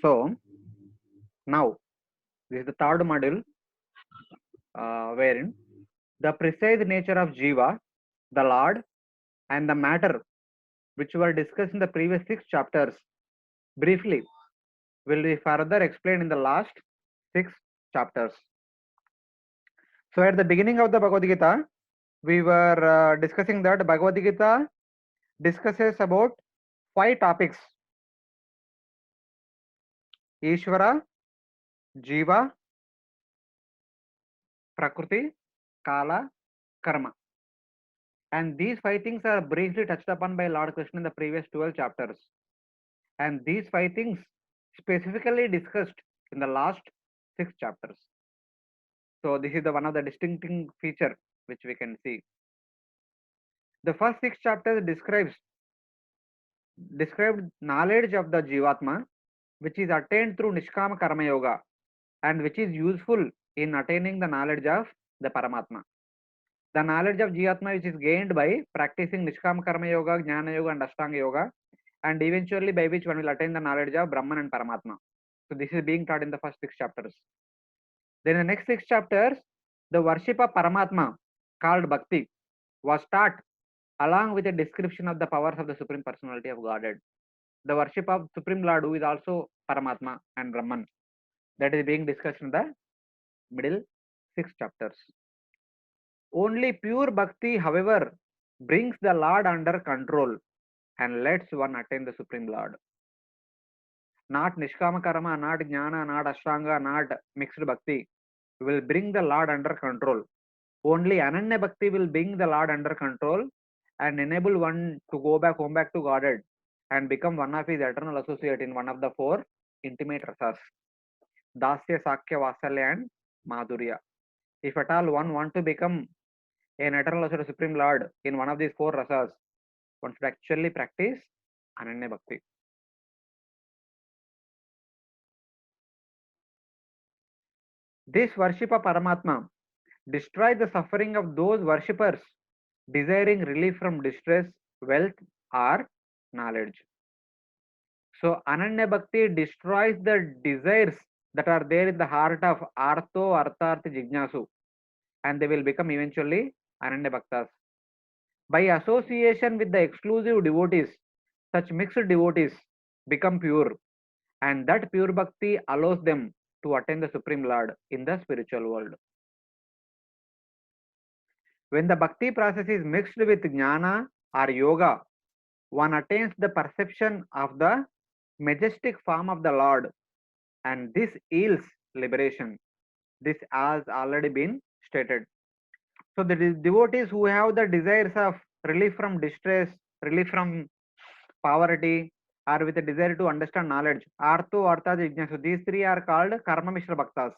So now this is the third module, wherein the precise nature of Jiva, the Lord, and the matter which were discussed in the previous 6 chapters briefly will be further explained in the last 6 chapters. So at the beginning of the Bhagavad Gita, we were discussing that Bhagavad Gita discusses about 5 topics: Ishvara, Jiva, Prakriti, Kala, Karma. And these 5 things are briefly touched upon by Lord Krishna in the previous 12 chapters. And these 5 things specifically discussed in the last 6 chapters. So this is the one of the distinctive feature which we can see. The first 6 chapters described knowledge of the Jivatma, which is attained through Nishkama Karma Yoga, and which is useful in attaining the knowledge of the Paramatma. The knowledge of Jivatma which is gained by practicing Nishkama Karma Yoga, Jnana Yoga and Ashtanga Yoga, and eventually by which one will attain the knowledge of Brahman and Paramatma. So this is being taught in the first 6 chapters. Then in the next 6 chapters, the worship of Paramatma called Bhakti was taught along with a description of the powers of the Supreme Personality of Godhead. The worship of Supreme Lord, who is also Paramatma and Brahman, that is being discussed in the middle 6 chapters. Only pure Bhakti, however, brings the Lord under control and lets one attain the Supreme Lord. Not Nishkama Karma, not Jnana, not Ashtanga, not mixed Bhakti will bring the Lord under control. Only Ananya Bhakti will bring the Lord under control and enable one to go back home back to Godhead and become one of his eternal associate in one of the 4 intimate rasas: Dasya, Sakya, Vasalya and Madhurya. If at all one want to become an eternal associate of Supreme Lord in one of these 4 rasas, one should actually practice Ananya Bhakti. This worship of Paramatma destroys the suffering of those worshippers desiring relief from distress, wealth or knowledge. So Ananya Bhakti destroys the desires that are there in the heart of Artho, Artharth, Jignasu, and they will become eventually Ananya Bhaktas. By association with the exclusive devotees, such mixed devotees become pure, and that pure Bhakti allows them to attain the Supreme Lord in the spiritual world. When the Bhakti process is mixed with Jnana or Yoga, one attains the perception of the majestic form of the Lord, and this yields liberation. This has already been stated. So the devotees who have the desires of relief from distress, relief from poverty, or with a desire to understand knowledge, Artho, Artha, Jignasu, these 3 are called Karma Mishra Bhaktas.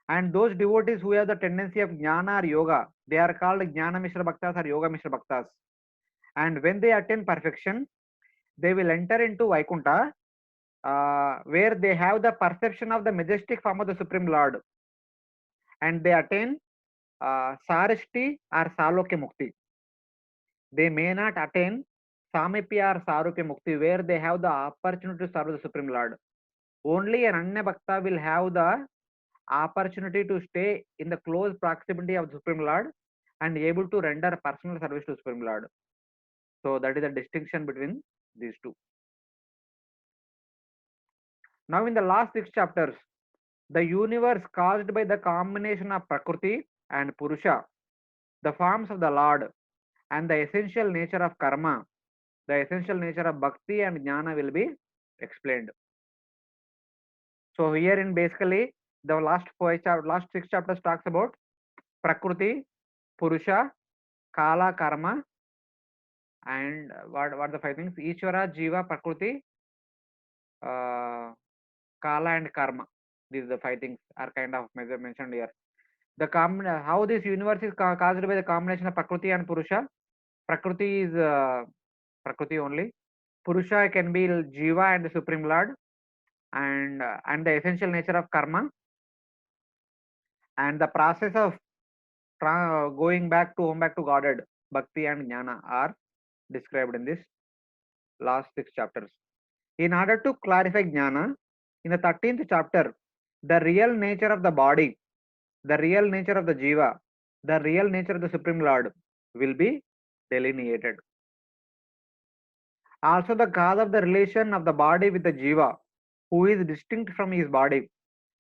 And those devotees who have the tendency of Jnana or Yoga, they are called Jnana Mishra Bhaktas or Yoga Mishra Bhaktas. And when they attain perfection, they will enter into Vaikuntha, where they have the perception of the majestic form of the Supreme Lord, and they attain Sarishti or Salokya Mukti. They may not attain Samipya or Sarupya Mukti, where they have the opportunity to serve the Supreme Lord. Only an Ananya Bhakta will have the opportunity to stay in the close proximity of the Supreme Lord and able to render personal service to Supreme Lord. So that is the distinction between these two. Now in the last 6 chapters, the universe caused by the combination of Prakriti and Purusha, the forms of the Lord, and the essential nature of karma, the essential nature of bhakti and jnana will be explained. So herein basically the last 6 chapters talks about Prakriti, Purusha, Kala, Karma, and what are the 5 things? Ishvara, Jiva, Prakriti, Kala and Karma. These are the 5 things are kind of mentioned here. The how this universe is caused by the combination of Prakriti and Purusha. Prakriti is Prakriti only. Purusha can be Jiva and the Supreme Lord, and the essential nature of karma, and the process of going back to home back to Godhead, Bhakti and Jnana are described in this last 6 chapters. In order to clarify Jnana, In the 13th chapter, the real nature of the body, the real nature of the jiva, the real nature of the Supreme Lord will be delineated. Also, the cause of the relation of the body with the jiva, who is distinct from his body,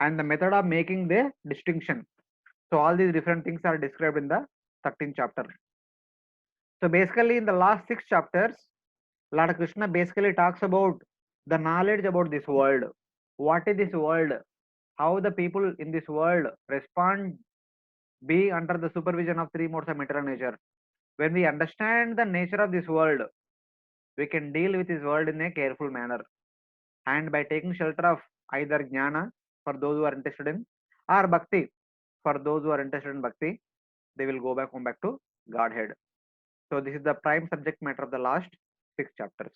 and the method of making the distinction. So, all these different things are described in the 13th chapter. So, basically, in the last 6 chapters, Lord Krishna basically talks about the knowledge about this world. What is this world? How the people in this world respond, be under the supervision of three modes of material nature. When we understand the nature of this world, we can deal with this world in a careful manner. And by taking shelter of either jnana for those who are interested in, or bhakti for those who are interested in bhakti, they will come back to Godhead. So this is the prime subject matter of the last 6 chapters.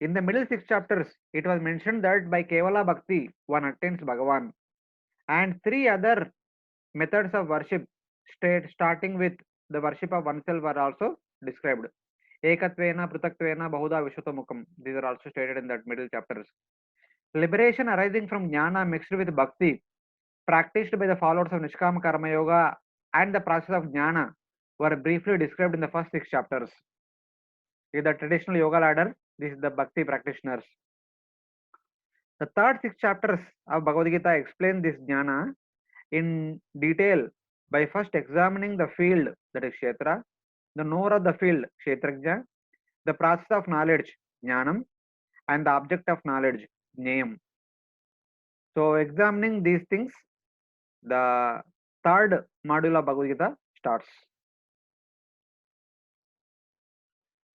In the middle 6 chapters, it was mentioned that by Kevala Bhakti, one attains Bhagavan. And three other methods of worship, starting with the worship of oneself, are also described. Ekatvena, Prutatvena, Bahuda, Vishwatamukam. These are also stated in that middle chapters. Liberation arising from jnana mixed with bhakti, practiced by the followers of Nishkama Karma Yoga and the process of jnana, were briefly described in the first 6 chapters. In the traditional yoga ladder, this is the bhakti practitioners. The third 6 chapters of Bhagavad Gita explain this jnana in detail by first examining the field, that is Kshetra, the knower of the field, Kshetrajna, the process of knowledge, Jnanam, and the object of knowledge, Jnayam. So, examining these things, the third module of Bhagavad Gita starts.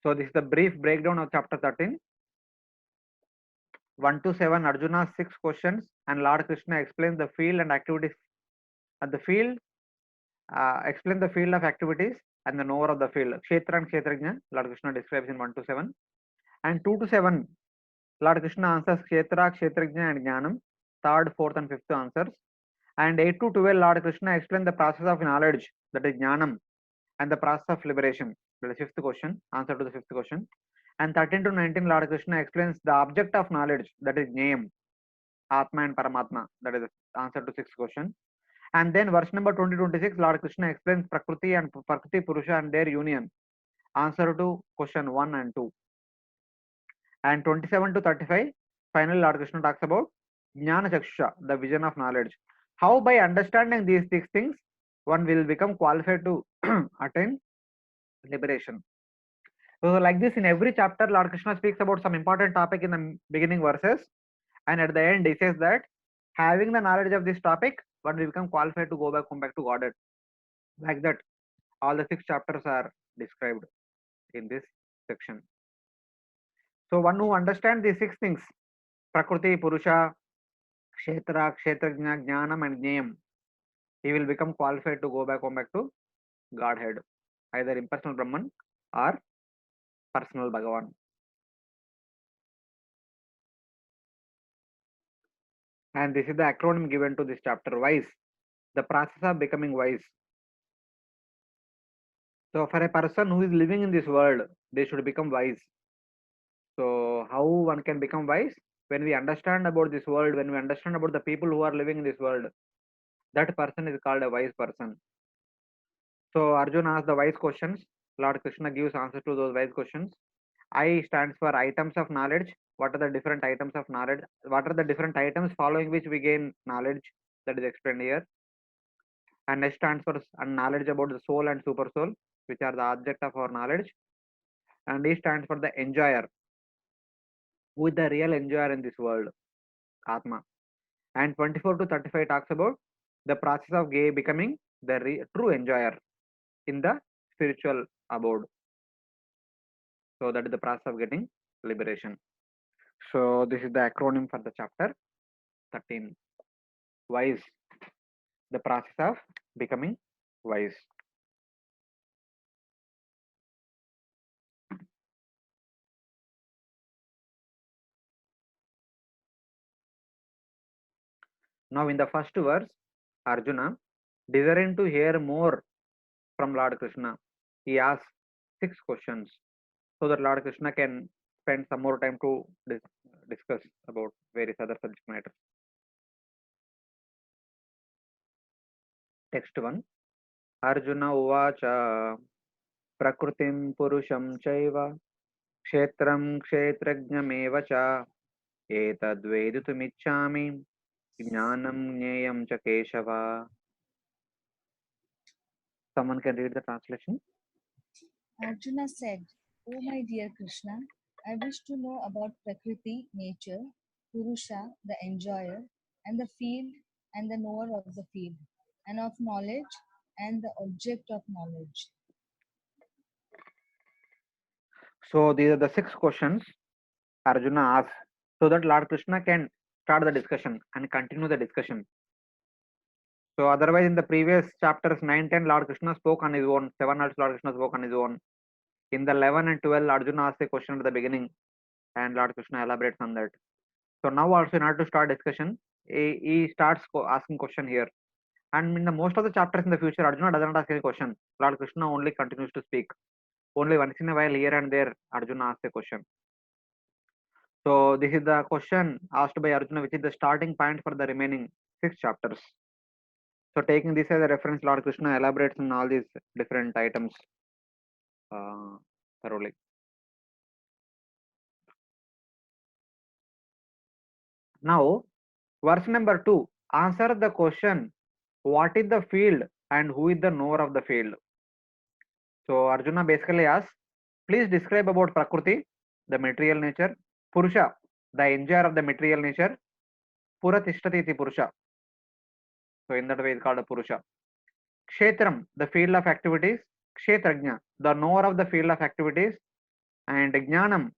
So, this is the brief breakdown of chapter 13. 1 to 7, Arjuna's 6 questions, and Lord Krishna explains the field and activities at the field, explain the field of activities and the knower of the field. Kshetra and Kshetrajna, Lord Krishna describes in 1 to 7. And 2 to 7, Lord Krishna answers Kshetra, Kshetrajna and Jnanam, third, fourth and fifth answers. And 8 to 12, Lord Krishna explains the process of knowledge, that is Jnanam, and the process of liberation, that is fifth question, answer to the fifth question. And 13 to 19, Lord Krishna explains the object of knowledge, that is Jnayam, Atma and Paramatma, that is the answer to sixth question. And then verse number 20-26, Lord Krishna explains Prakriti and Prakriti Purusha and their union, answer to question 1 and 2. And 27 to 35, finally Lord Krishna talks about Jnana Chakshusha, the vision of knowledge. How by understanding these 6 things, one will become qualified to attain liberation. So like this, in every chapter, Lord Krishna speaks about some important topic in the beginning verses, and at the end he says that having the knowledge of this topic, one will become qualified to come back to Godhead. Like that, all the 6 chapters are described in this section. So one who understands these 6 things, Prakriti, Purusha, Kshetra, Kshetrajna, Jnanam and Jnayam, he will become qualified to come back to Godhead, either impersonal Brahman or personal Bhagavan. And this is the acronym given to this chapter, WISE, the process of becoming wise. So for a person who is living in this world, they should become wise. So how one can become wise? When we understand about this world, when we understand about the people who are living in this world, that person is called a wise person. So Arjuna asks the wise questions. Lord Krishna gives answers to those wise questions. I stands for items of knowledge. What are the different items of knowledge? What are the different items following which we gain knowledge? That is explained here. And S stands for knowledge about the soul and super soul, which are the object of our knowledge. And E stands for the enjoyer. Who is the real enjoyer in this world? Atma. And 24 to 35 talks about the process of becoming the true enjoyer in the spiritual abode. So that is the process of getting liberation. So this is the acronym for the chapter 13. Wise, the process of becoming wise. Now in the first verse, Arjuna, desiring to hear more from Lord Krishna, he asks 6 questions so that Lord Krishna can spend some more time to discuss about various other subject matters. Text 1. Arjuna uvacha prakritim purusham chaiva kshetram kshetrajñamev cha etadveditumiच्छामि jnanam jneyam cha keshava. Someone can read the translation. Arjuna said, "O my dear Krishna, I wish to know about Prakriti, nature, Purusha, the enjoyer, and the field and the knower of the field, and of knowledge and the object of knowledge." So these are the 6 questions Arjuna asks so that Lord Krishna can start the discussion and continue the discussion. So otherwise in the previous chapters 9, 10, Lord Krishna spoke on his own. 7 also Lord Krishna spoke on his own. In the 11 and 12, Arjuna asked a question at the beginning and Lord Krishna elaborates on that. So now also in order to start discussion, he starts asking question here. And in the most of the chapters in the future, Arjuna does not ask any question. Lord Krishna only continues to speak. Only once in a while here and there, Arjuna asks a question. So this is the question asked by Arjuna, which is the starting point for the remaining 6 chapters. So taking this as a reference, Lord Krishna elaborates on all these different items thoroughly. Now, verse number 2, answer the question, what is the field and who is the knower of the field? So Arjuna basically asks, please describe about Prakriti, the material nature, Purusha, the enjoyer of the material nature, Puratishthati iti Purusha. So in that way it's called a Purusha. Kshetram, the field of activities, Kshetrajna, the knower of the field of activities, and Jnanam,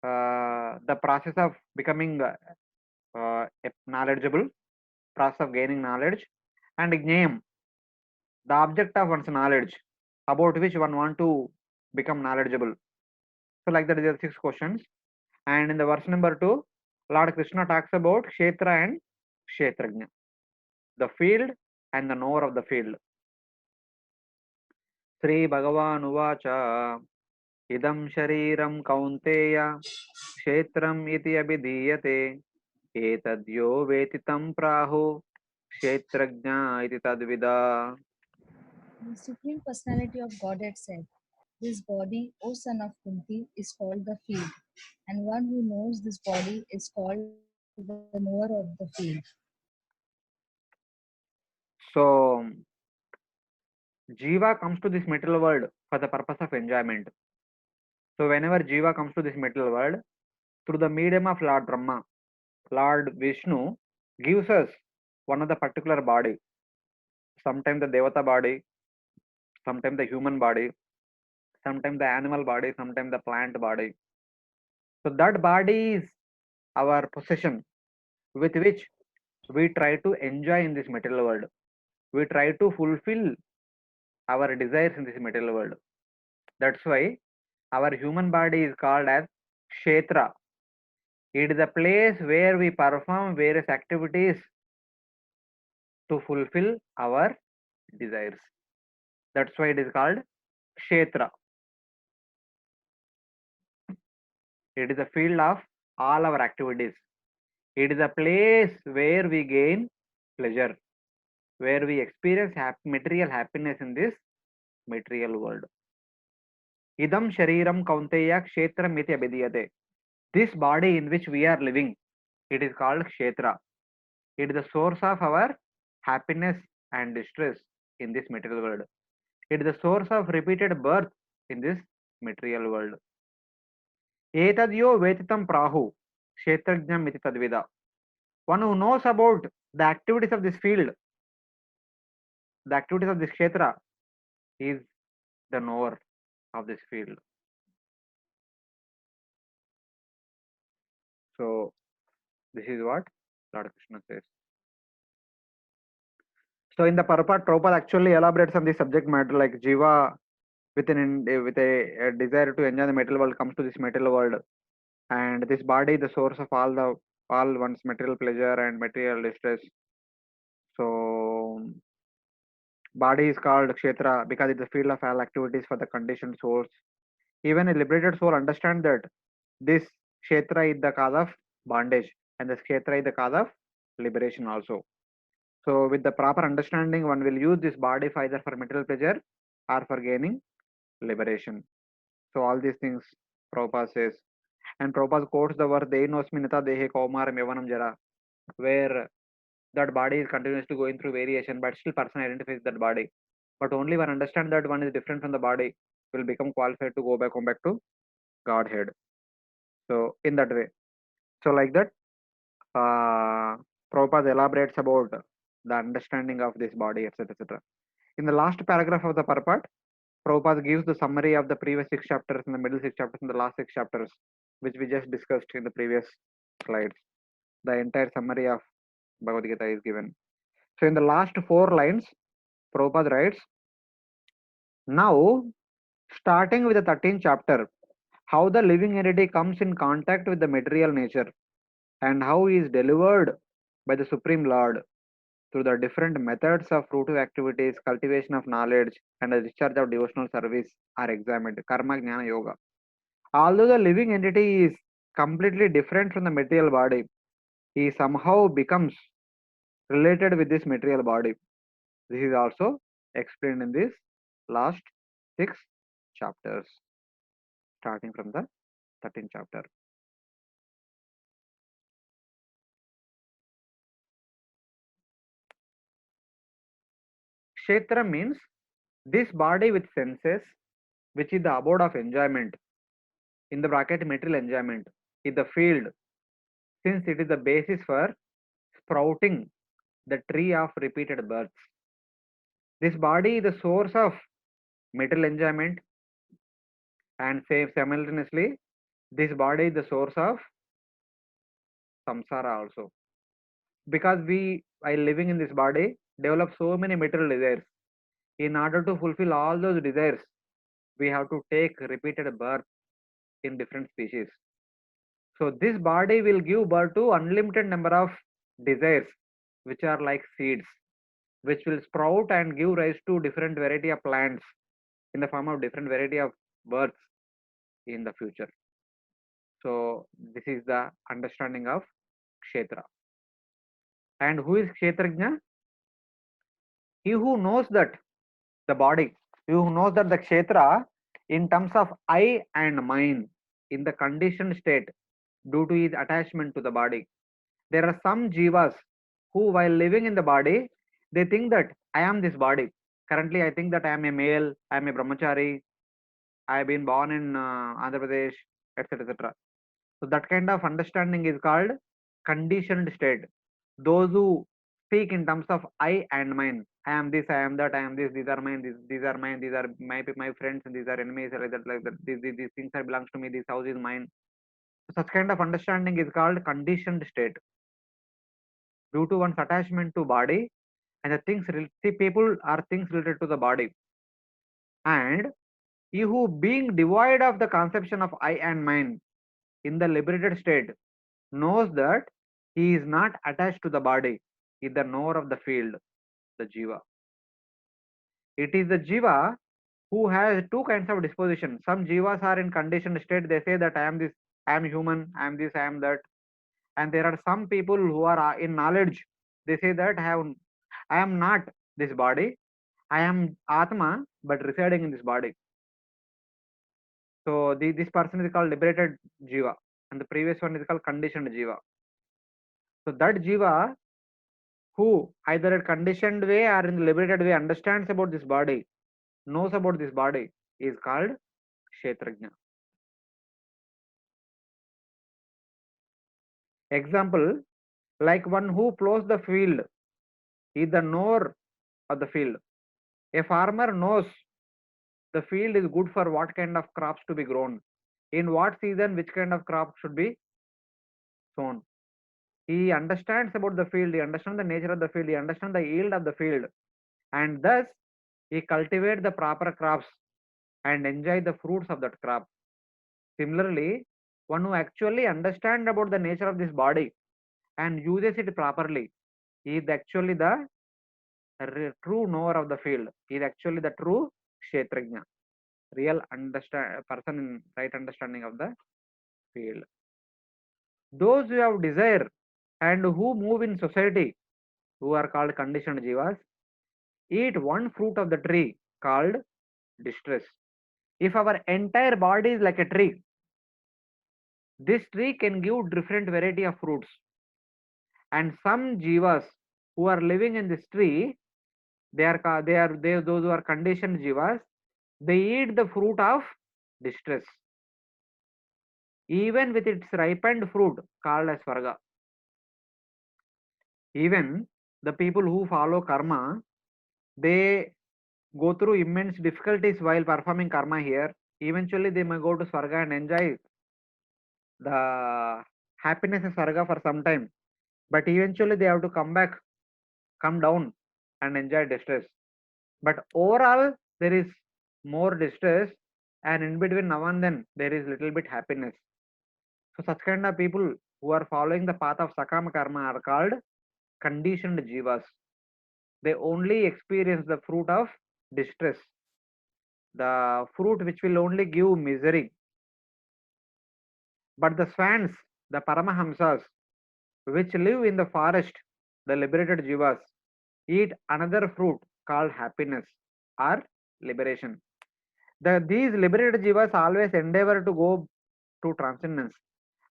the process of becoming knowledgeable, process of gaining knowledge, and Jnayam, the object of one's knowledge, about which one want to become knowledgeable. So like that, there are 6 questions. And in the verse number 2, Lord Krishna talks about Kshetra and Kshetrajna, the field and the knower of the field. Sri Bhagavan Uvacha idam shariram kaunteya kshetram iti abhidhiyate etadyo vetitam prahu kshetrajna iti tadvida. The Supreme Personality of Godhead said, "This body, O son of Kunti, is called the field, and one who knows this body is called the knower of the field." So Jiva comes to this material world for the purpose of enjoyment. So whenever Jiva comes to this material world, through the medium of Lord Brahma, Lord Vishnu gives us one of the particular body, sometimes the Devata body, sometimes the human body, sometimes the animal body, sometimes the plant body. So that body is our possession with which we try to enjoy in this material world. We try to fulfill our desires in this material world. That's why our human body is called as Kshetra. It is a place where we perform various activities to fulfill our desires. That's why it is called Kshetra. It is a field of all our activities. It is a place where we gain pleasure, where we experience material happiness in this material world. Idam shariram kaunteya kshetram iti abhidiyate. This body in which we are living, it is called kshetra. It is the source of our happiness and distress in this material world. It is the source of repeated birth in this material world. Etadyo vetitam prahu kshetrajnam iti tadvida. One who knows about the activities of this field, the activities of this kshetra, is the knower of this field. So this is what Lord Krishna says. So in the purport, Prabhupada actually elaborates on this subject matter, like Jiva with a desire to enjoy the material world comes to this material world, and this body the source of all one's material pleasure and material distress. So body is called kshetra because it's the field of all activities for the conditioned souls. Even a liberated soul understands that this kshetra is the cause of bondage, and this kshetra is the cause of liberation also. So, with the proper understanding, one will use this body for either for material pleasure or for gaining liberation. So, all these things Prabhupada says. And Prabhupada quotes the verse Dehinosminita Dehe Kaumaram Yavanam Jara, where that body is continuously going through variation, but still person identifies that body. But only one understand that one is different from the body will become qualified to come back to Godhead. So in that way. So like that, Prabhupada elaborates about the understanding of this body, etc. etc. In the last paragraph of the purport, Prabhupada gives the summary of the previous 6 chapters, in the middle 6 chapters, and the last 6 chapters, which we just discussed in the previous slides. The entire summary of Bhagavad Gita is given. So in the last 4 lines, Prabhupada writes, now starting with the 13th chapter, how the living entity comes in contact with the material nature and how he is delivered by the Supreme Lord through the different methods of fruitive activities, cultivation of knowledge, and the discharge of devotional service are examined. Karma, Jnana, Yoga. Although the living entity is completely different from the material body, he somehow becomes related with this material body. This is also explained in this last 6 chapters, starting from the 13th chapter. Kshetra means this body with senses, which is the abode of enjoyment, in the bracket material enjoyment, is the field, since it is the basis for sprouting the tree of repeated births. This body is the source of material enjoyment, and same simultaneously, this body is the source of samsara also. Because we, while living in this body, develop so many material desires. In order to fulfill all those desires, we have to take repeated birth in different species. So this body will give birth to unlimited number of desires, which are like seeds, which will sprout and give rise to different variety of plants in the form of different variety of births in the future. So this is the understanding of Kshetra. And who is Kshetrajna? He who knows that the body, he who knows that the Kshetra in terms of I and mine in the conditioned state due to his attachment to the body. There are some jivas who, while living in the body, they think that I am this body. Currently, I think that I am a male, I am a brahmachari, I have been born in Andhra Pradesh, etc. etc. So that kind of understanding is called conditioned state. Those who speak in terms of I and mine, I am this, I am that, I am this, these are mine, these are mine, these are my friends, and these are enemies, like that, like that. These things are belongs to me. This house is mine. Such kind of understanding is called conditioned state. Due to one's attachment to body and the things, the people are things related to the body, and he who being devoid of the conception of I and mine in the liberated state knows that he is not attached to the body, is the knower of the field, the jiva. It is the jiva who has two kinds of disposition. Some jivas are in conditioned state, they say that I am this, I am human, I am this, I am that. And there are some people who are in knowledge, they say that I am not this body, I am Atma, but residing in this body. So this person is called liberated jiva, and the previous one is called conditioned jiva. So that jiva who either in conditioned way or in the liberated way understands about this body, knows about this body, is called Kshetrajna. Example, like one who plows the field is the knower of the field. A farmer knows the field is good for what kind of crops to be grown, in what season which kind of crop should be sown. He understands about the field, he understands the nature of the field, he understands the yield of the field, and thus he cultivates the proper crops and enjoy the fruits of that crop. Similarly, one who actually understands about the nature of this body and uses it properly is actually the true knower of the field, is actually the true Kshetrajna, real person in right understanding of the field. Those who have desire and who move in society, who are called conditioned jivas, eat one fruit of the tree called distress. If our entire body is like a tree, this tree can give different variety of fruits. And some jivas who are living in this tree, those who are conditioned jivas, they eat the fruit of distress, even with its ripened fruit called as svarga. Even the people who follow karma, they go through immense difficulties while performing karma here. Eventually, they may go to Swarga and enjoy the happiness of Swarga for some time. But eventually, they have to come down and enjoy distress. But overall, there is more distress, and in between now and then, there is little bit happiness. So, such kind of people who are following the path of Sakama Karma are called conditioned jivas. They only experience the fruit of distress, the fruit which will only give misery. But the swans, the Paramahamsas, which live in the forest, the liberated jivas, eat another fruit called happiness or liberation. These liberated jivas always endeavor to go to transcendence.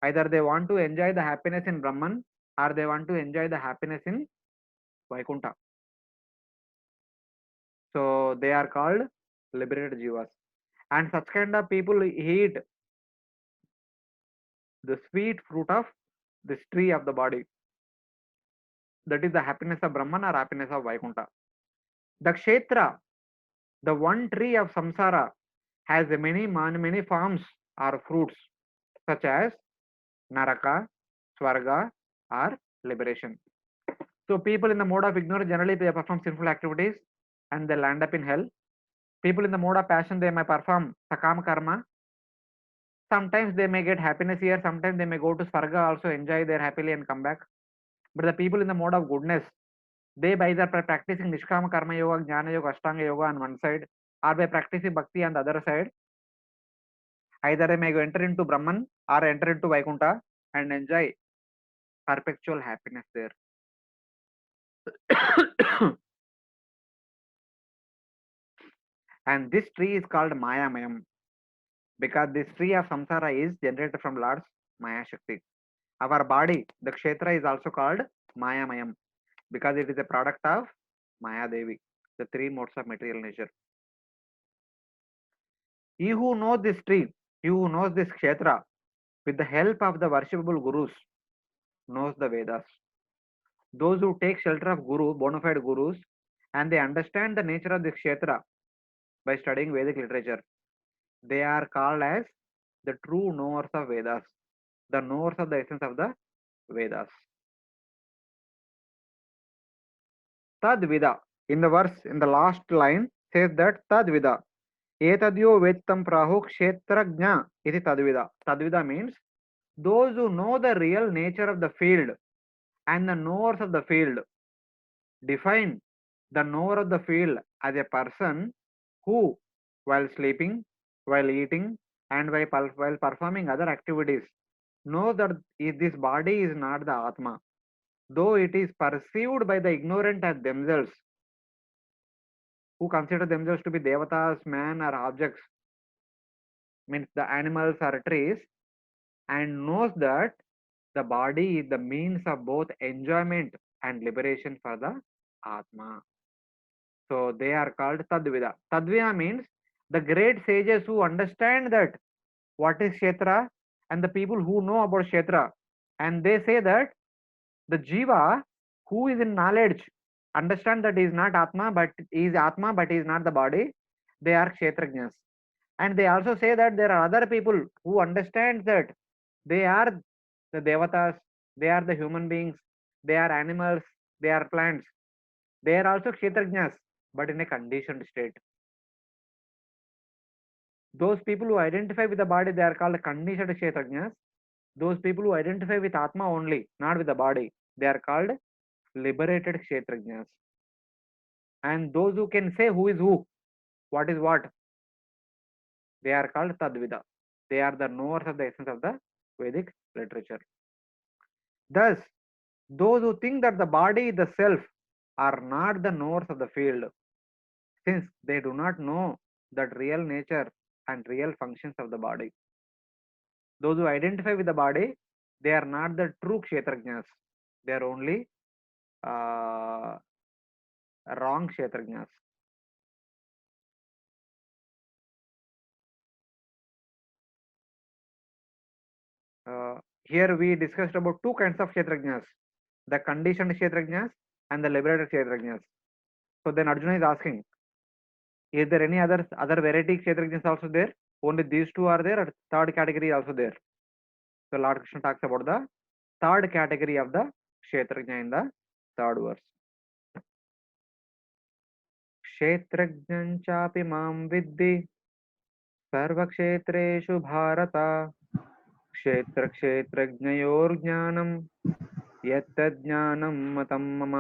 Either they want to enjoy the happiness in Brahman or they want to enjoy the happiness in Vaikuntha. So they are called liberated jivas. And such kind of people eat the sweet fruit of this tree of the body. That is the happiness of Brahman or happiness of Vaikuntha. The Kshetra, the one tree of samsara, has many forms or fruits such as Naraka, Swarga, or liberation. So people in the mode of ignorance generally they perform sinful activities and they land up in hell. People in the mode of passion they may perform sakama karma. Sometimes they may get happiness here, sometimes they may go to Swarga also enjoy their happily and come back. But the people in the mode of goodness, they by either practicing Nishkama Karma Yoga, Jnana Yoga, Ashtanga Yoga on one side, or by practicing Bhakti on the other side, either they may go enter into Brahman or enter into Vaikuntha and enjoy perpetual happiness there. And this tree is called Maya Mayam because this tree of samsara is generated from Lord's Maya Shakti. Our body, the Kshetra, is also called Maya Mayam because it is a product of Maya Devi, the three modes of material nature. He who knows this tree, he who knows this Kshetra, with the help of the worshipable gurus, knows the Vedas. Those who take shelter of guru, bona fide gurus, and they understand the nature of this Kshetra by studying Vedic literature, they are called as the true knowers of Vedas, the knowers of the essence of the Vedas. Tadvida, in the verse, in the last line, says that Tadvida, etadyo vetam prahu kshetrajna iti tadvida. Tadvida means those who know the real nature of the field and the knowers of the field define the knower of the field as a person who, while sleeping, while eating, and while performing other activities, knows that this body is not the Atma, though it is perceived by the ignorant as themselves, who consider themselves to be devatas, man, or objects, means the animals or trees, and knows that the body is the means of both enjoyment and liberation for the Atma. So they are called Tadvida. Tadvida means the great sages who understand that what is Kshetra and the people who know about Kshetra. And they say that the Jiva who is in knowledge understand that he is not Atma but he is Atma but he is not the body. They are Kshetrajnas. And they also say that there are other people who understand that they are the Devatas, they are the human beings, they are animals, they are plants. They are also Kshetrajnas but in a conditioned state. Those people who identify with the body, they are called conditioned Kshetrajnas. Those people who identify with Atma only, not with the body, they are called liberated Kshetrajnas. And those who can say who is who, what is what, they are called Tadvida. They are the knowers of the essence of the Vedic literature. Thus, those who think that the body is the self are not the knowers of the field, since they do not know that real nature and real functions of the body. Those who identify with the body, they are not the true kshetrajnas. They are only uh, wrong kshetrajnas. Here we discussed about two kinds of kshetrajnas, the conditioned kshetrajnas and the liberated kshetrajnas. So then Arjuna is asking, is there any other variety kshetrajnas also there? Only these two are there, or third category also there? So Lord Krishna talks about the third category of the kshetrajna in the third verse. Kshetrajnam chapi mam viddhi सर्वक्षेत्रेषु Bharat क्षेत्रक्षेत्रज्ञयोर्ज्ञानं यत्तज्ज्ञानं मतं मम.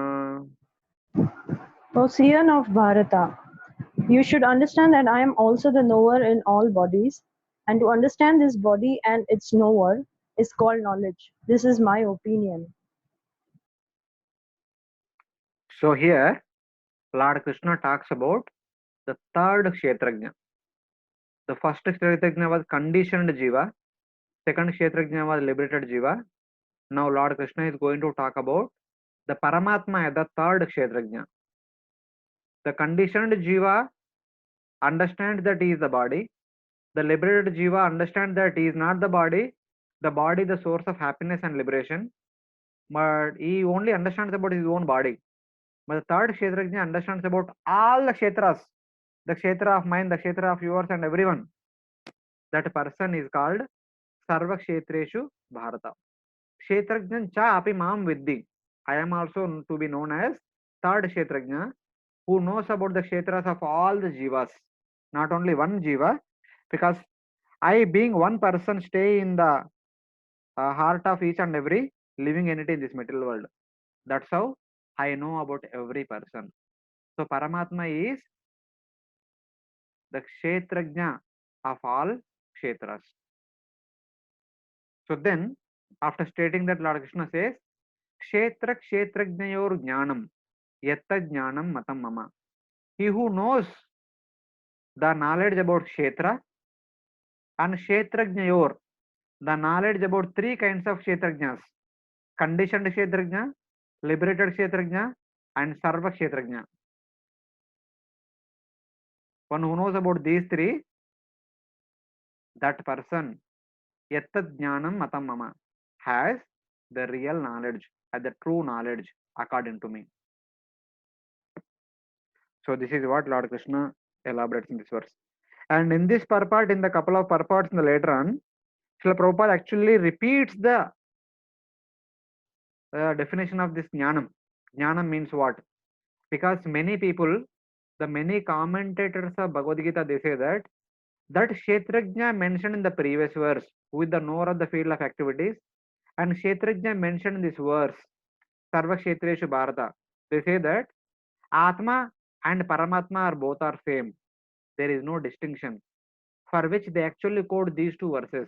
O Sian of Bharata, you should understand that I am also the knower in all bodies, and to understand this body and its knower is called knowledge. This is my opinion. So here Lord Krishna talks about the third kshetrajna. The first kshetrajna was conditioned jiva, second kshetrajna was liberated jiva. Now Lord Krishna is going to talk about the Paramatma, the third kshetrajna. The conditioned jiva understands that he is the body. The liberated jiva understands that he is not the body the source of happiness and liberation, but he only understands about his own body. But the third kshetrajna understands about all the kshetras, the kshetra of mine, the kshetra of yours, and everyone. That person is called Sarva Kshetreshu Bharata. Kshetrajna cha api mam viddhi. I am also to be known as third kshetrajna, who knows about the kshetras of all the jivas, not only one jiva, because I, being one person, stay in the heart of each and every living entity in this material world. That's how I know about every person. So Paramatma is the kshetrajna of all kshetras. So then, after stating that, Lord Krishna says, Kshetra kshetrajnayor jnanam, yatta jnanam matam mama. He who knows the knowledge about kshetra and kshetrajnayor, the knowledge about three kinds of kshetrajnas, conditioned kshetrajna, liberated kshetrajna, and sarva kshetrajna. One who knows about these three, that person, yatta jnanam matam mama, has the real knowledge and the true knowledge according to me. So this is what Lord Krishna elaborates in this verse. And in this purport, in the couple of purports in the later on, Srila Prabhupada actually repeats the definition of this jnanam. Jnanam means what? Because many people, the many commentators of Bhagavad Gita, they say that Kshetrajna mentioned in the previous verse, with the knower of the field of activities, and Kshetrajna mentioned in this verse, Sarva Kshetreshu Bharata, they say that Atma and Paramatma are both are same. There is no distinction, for which they actually quote these two verses.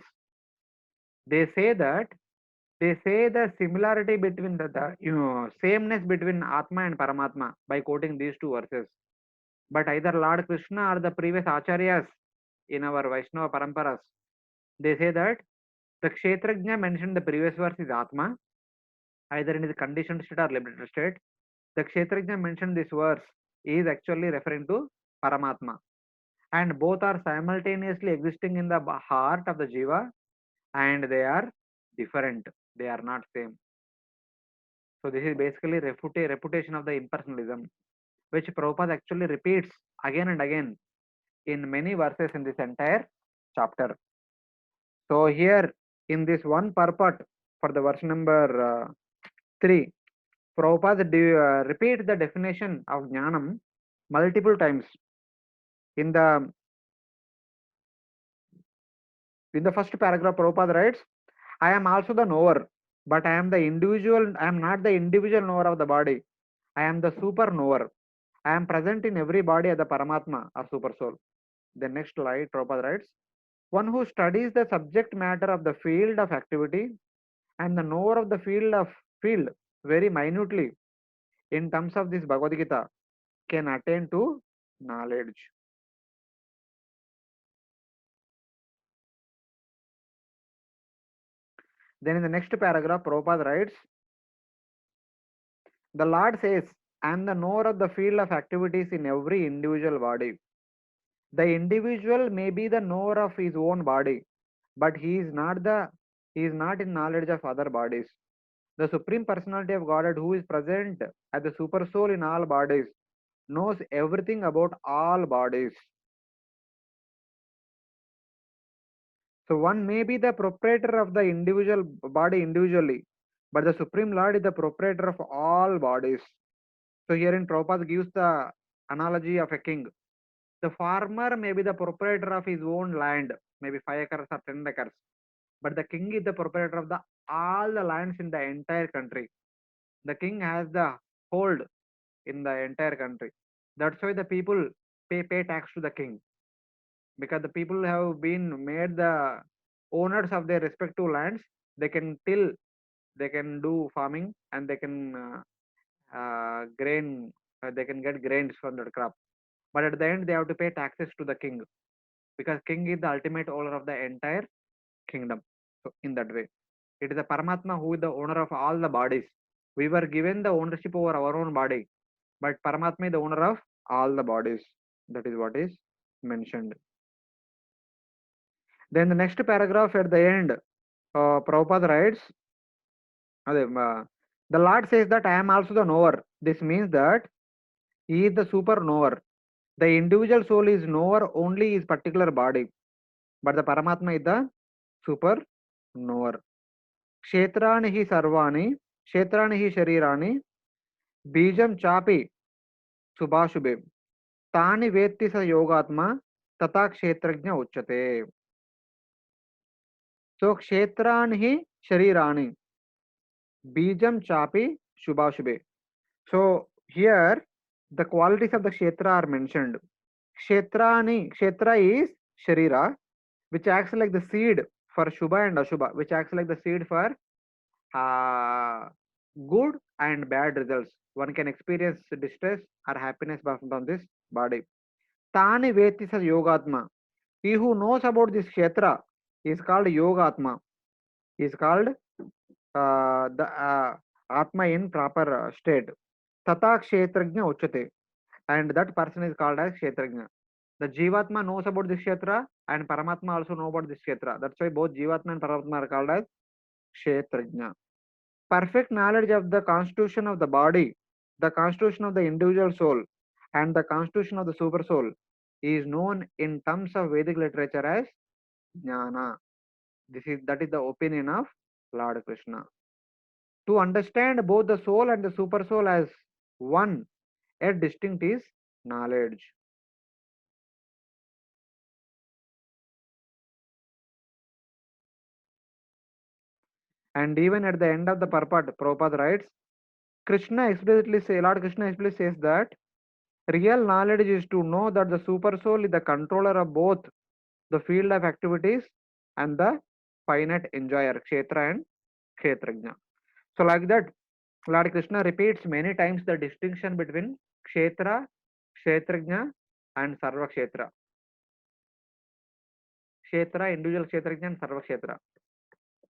They say the similarity between the sameness between Atma and Paramatma by quoting these two verses. But either Lord Krishna or the previous acharyas in our Vaishnava paramparas, they say that the Kshetrajna mentioned in the previous verse is Atma, either in the conditioned state or liberated state. The Kshetrajna mentioned this verse is actually referring to Paramatma, and both are simultaneously existing in the heart of the jiva, and they are different, they are not same. So this is basically refutation of the impersonalism, which Prabhupada actually repeats again and again in many verses in this entire chapter. So here in this one purport for the verse number 3, Prabhupada repeats the definition of jnanam multiple times. In the first paragraph, Prabhupada writes, I am also the knower, but I am not the individual knower of the body. I am the super knower. I am present in every body as the Paramatma or super soul. The next slide, Prabhupada writes, one who studies the subject matter of the field of activity and the knower of the field very minutely in terms of this Bhagavad Gita can attain to knowledge. Then in the next paragraph, Prabhupada writes, the Lord says, I am the knower of the field of activities in every individual body. The individual may be the knower of his own body, but he is not in knowledge of other bodies. The Supreme Personality of Godhead, who is present as the Super Soul in all bodies, knows everything about all bodies. So one may be the proprietor of the individual body individually, but the Supreme Lord is the proprietor of all bodies. So herein Prabhupada gives the analogy of a king. The farmer may be the proprietor of his own land, maybe 5 acres or 10 acres, but the king is the proprietor of the all the lands in the entire country. The king has the hold in the entire country. That's why the people pay tax to the king, because the people have been made the owners of their respective lands. They can till, they can do farming, and they can grain, they can get grains from that crop. But at the end, they have to pay taxes to the king, because king is the ultimate owner of the entire kingdom. So in that way, it is the Paramatma who is the owner of all the bodies. We were given the ownership over our own body, but Paramatma is the owner of all the bodies. That is what is mentioned. Then the next paragraph at the end, Prabhupada writes, the Lord says that I am also the knower. This means that he is the super knower. The individual soul is knower only his particular body, but the Paramatma is the super knower. Kshetrani hi sarvani, kshetrani hi sharirani, bijam chapi subhashubhe, tani vetti sa yogatma, tata kshetrajna uchyate. So kshetrani hi sharirani, bijam chapi shubhashubhe. So here the qualities of the kshetra are mentioned. Kshetra is sharira, which acts like the seed for Shubha and Ashubha, which acts like the seed for good and bad results. One can experience distress or happiness from this body. Tani Vetis as Yogatma. He who knows about this Kshetra is called Yogatma. He is called the Atma in proper state. Tata Kshetrajna Uchate. And that person is called as Kshetrajna. The Jivatma knows about this Kshetra and Paramatma also know about this Kshetra. That's why both Jivatma and Paramatma are called as Kshetrajna. Perfect knowledge of the constitution of the body, the constitution of the individual soul, and the constitution of the super soul is known in terms of Vedic literature as Jnana. That is the opinion of Lord Krishna. To understand both the soul and the super soul as one, yet distinct, is knowledge. And even at the end of the purport, Prabhupada writes, Lord Krishna explicitly says that real knowledge is to know that the super soul is the controller of both the field of activities and the finite enjoyer, Kshetra and Kshetrajna. So like that, Lord Krishna repeats many times the distinction between Kshetra, Kshetrajna and Sarva Kshetra. Kshetra, individual Kshetrajna and Sarva Kshetra.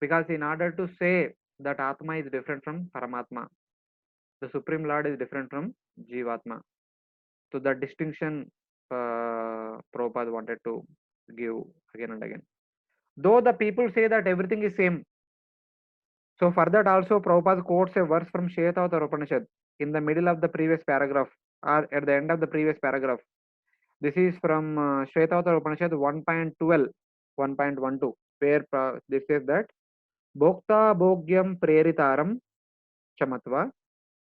Because in order to say that Atma is different from Paramatma, the Supreme Lord is different from Jivatma. So that distinction Prabhupada wanted to give again and again. Though the people say that everything is same. So for that also Prabhupada quotes a verse from Shvetavatar Upanishad in the middle of the previous paragraph or at the end of the previous paragraph. This is from Shvetavatar Upanishad 1.12, 1.12, where this says that Bhokta Bhogyam Preritaram Chamatva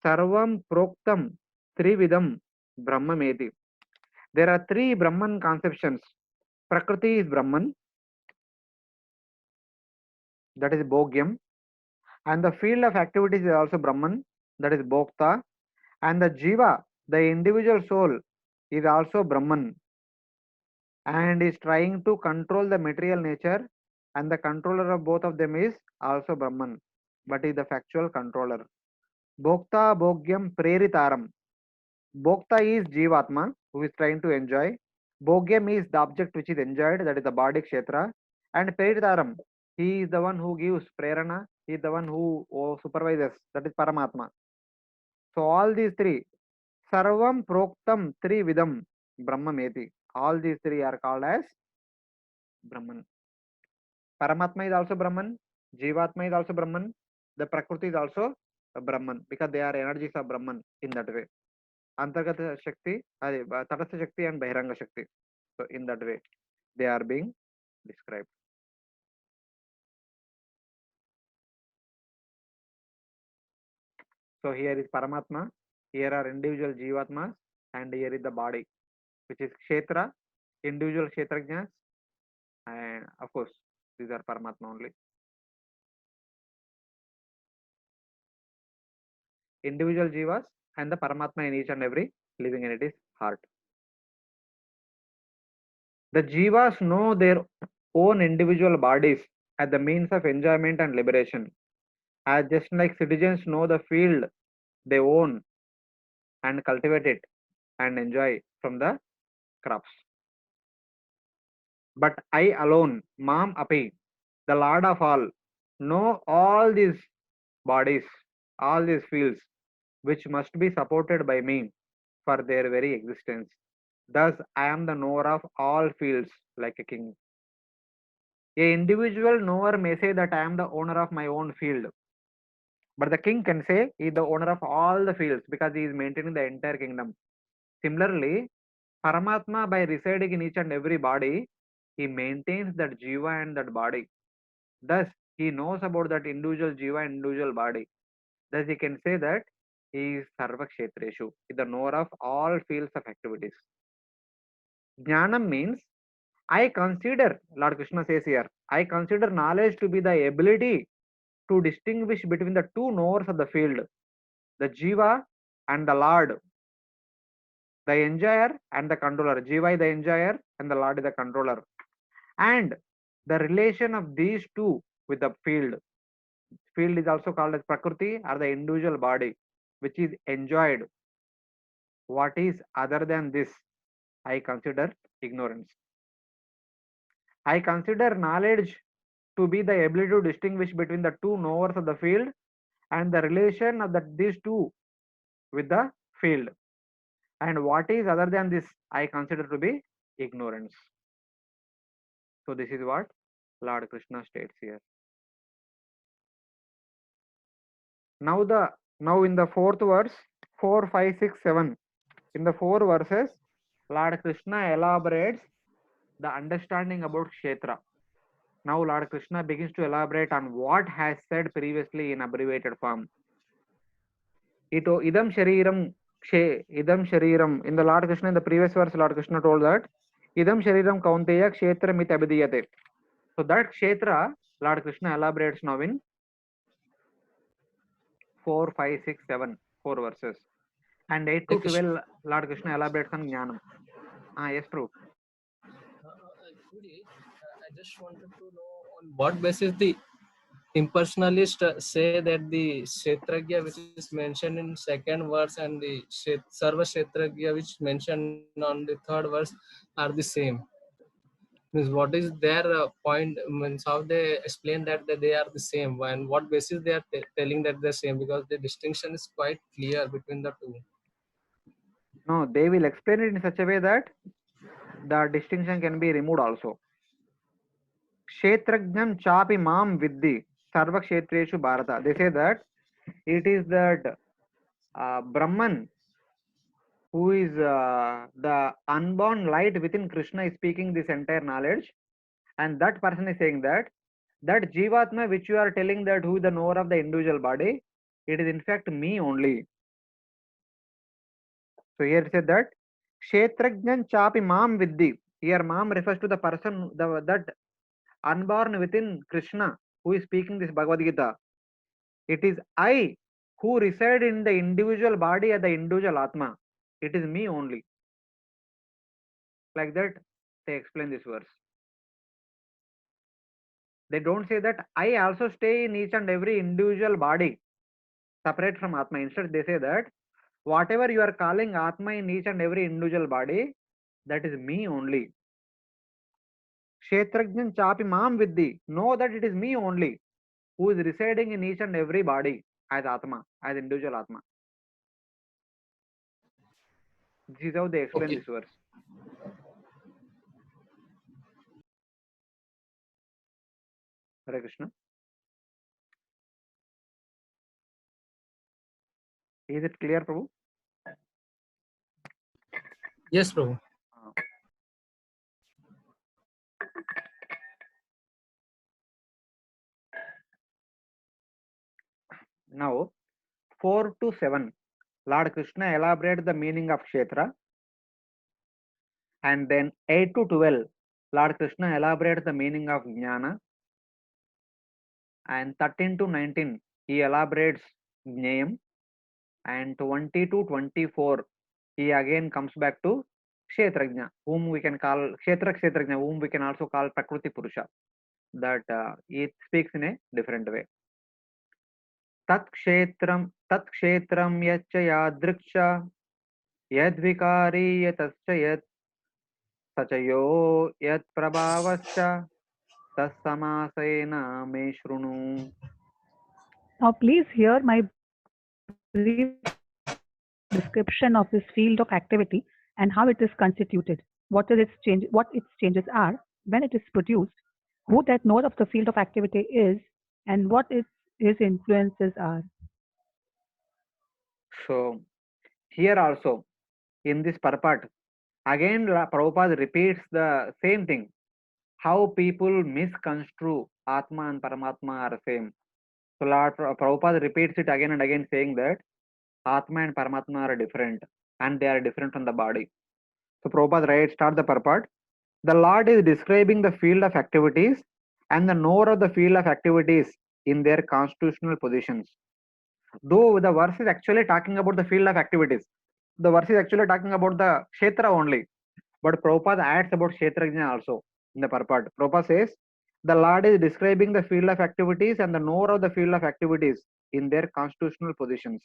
Sarvam Proktam Trividam Brahmameti. There are three Brahman conceptions. Prakriti is Brahman, that is Bhogyam, and the field of activities is also Brahman, that is Bhokta, and the Jiva, the individual soul, is also Brahman. and is trying to control the material nature, and the controller of both of them is also Brahman, but is the factual controller. Bhokta Bhogyam Preritaram. Bhokta is Jivatma, who is trying to enjoy. Bhogyam is the object which is enjoyed, that is the body kshetra. And Preritaram, he is the one who gives prerana, he is the one who supervises, that is Paramatma. So all these three, Sarvam Proktam Trividam Brahmameti. All these three are called as Brahman. Paramatma is also Brahman, Jivatma is also Brahman, the Prakriti is also a Brahman, because they are energies of Brahman in that way. Antargata Shakti, Tatastha Shakti and Bahiranga Shakti. So in that way, they are being described. So here is Paramatma, here are individual Jivatmas, and here is the body, which is Kshetra, individual Kshetrajnas, and of course, these are Paramatma only. Individual Jivas and the Paramatma in each and every living entity's heart. The Jivas know their own individual bodies as the means of enjoyment and liberation, as just like citizens know the field they own and cultivate it and enjoy from the crops. But I alone, Mam Api, the Lord of all, know all these bodies, all these fields, which must be supported by me for their very existence. Thus, I am the knower of all fields like a king. A individual knower may say that I am the owner of my own field, but the king can say he is the owner of all the fields because he is maintaining the entire kingdom. Similarly, Paramatma, by residing in each and every body, he maintains that jiva and that body. Thus, he knows about that individual jiva and individual body. Thus, he can say that he is Sarva Kshetreshu, the knower of all fields of activities. Jnanam means I consider, Lord Krishna says here, I consider knowledge to be the ability to distinguish between the two knowers of the field, the jiva and the Lord, the enjoyer and the controller. Jiva is the enjoyer and the Lord is the controller. And the relation of these two with the field. Field is also called as Prakriti or the individual body, which is enjoyed. What is other than this, I consider ignorance. I consider knowledge to be the ability to distinguish between the two knowers of the field and the relation of these two with the field. And what is other than this, I consider to be ignorance. So this is what Lord Krishna states here. Now in the fourth verse, 4, 5, 6, 7. In the 4 verses, Lord Krishna elaborates the understanding about Kshetra. Now Lord Krishna begins to elaborate on what has said previously in abbreviated form. Ito idam shariram idam shariram. In the Lord Krishna, in the previous verse, Lord Krishna told that idam shariram kaunteya kshetra mit abhidiyate. So that kshetra, Lord Krishna elaborates now in 4, 5, 6, 7, 4 verses. And 8 to 12, Lord Krishna elaborates on Jnanam. Yes, true. Actually, I just wanted to know on what basis the impersonalists say that the Kshetragya which is mentioned in second verse and the Sarva Kshetragya which is mentioned on the third verse are the same. Means what is their point? Means how they explain that they are the same, and what basis they are telling that they're same, because the distinction is quite clear between the two. No, they will explain it in such a way that the distinction can be removed also. Kshetrajnam chapi mam viddi sarva kshetreshu bharata. They say that it is that Brahman who is the unborn light within Krishna is speaking this entire knowledge, and that person is saying that Jivatma which you are telling that who is the knower of the individual body, it is in fact me only. So here it said that Kshetrajnan chapi mam viddi. Here mam refers to the person that unborn within Krishna who is speaking this Bhagavad Gita. It is I who reside in the individual body as the individual Atma. It is me only. Like that, they explain this verse. They don't say that I also stay in each and every individual body separate from Atma. Instead, they say that whatever you are calling Atma in each and every individual body, that is me only. Kshetrajnan chapi mam viddi. Know that it is me only who is residing in each and every body as Atma, as individual Atma. This is how they explain Okay. this verse. Hare Krishna. Is it clear, Prabhu? Yes, Prabhu. Now, 4 to 7, Lord Krishna elaborates the meaning of Kshetra, and then 8 to 12, Lord Krishna elaborates the meaning of Jnana, and 13 to 19, he elaborates Jnayam, and 20 to 24, he again comes back to Kshetrajna, whom we can call Kshetrajna, whom we can also call Prakriti Purusha. That it speaks in a different way. Tat kshetram yaccha yadriksha yadvikari yatascha yat sachayo yat prabhavascha tassamasena me shrunu. Now, please hear my brief description of this field of activity and how it is constituted, what its changes are when it is produced, who that knower of the field of activity is, and what his influences are. So here also in this parpat, again Prabhupada repeats the same thing. How people misconstrue Atma and Paramatma are same. So Lord Prabhupada repeats it again and again, saying that Atma and Paramatma are different and they are different from the body. So Prabhupada writes, start the purport. The Lord is describing the field of activities and the knower of the field of activities in their constitutional positions. Though the verse is actually talking about the field of activities, the verse is actually talking about the Kshetra only. But Prabhupada adds about Kshetrajna also in the purport. Prabhupada says, the Lord is describing the field of activities and the knower of the field of activities in their constitutional positions.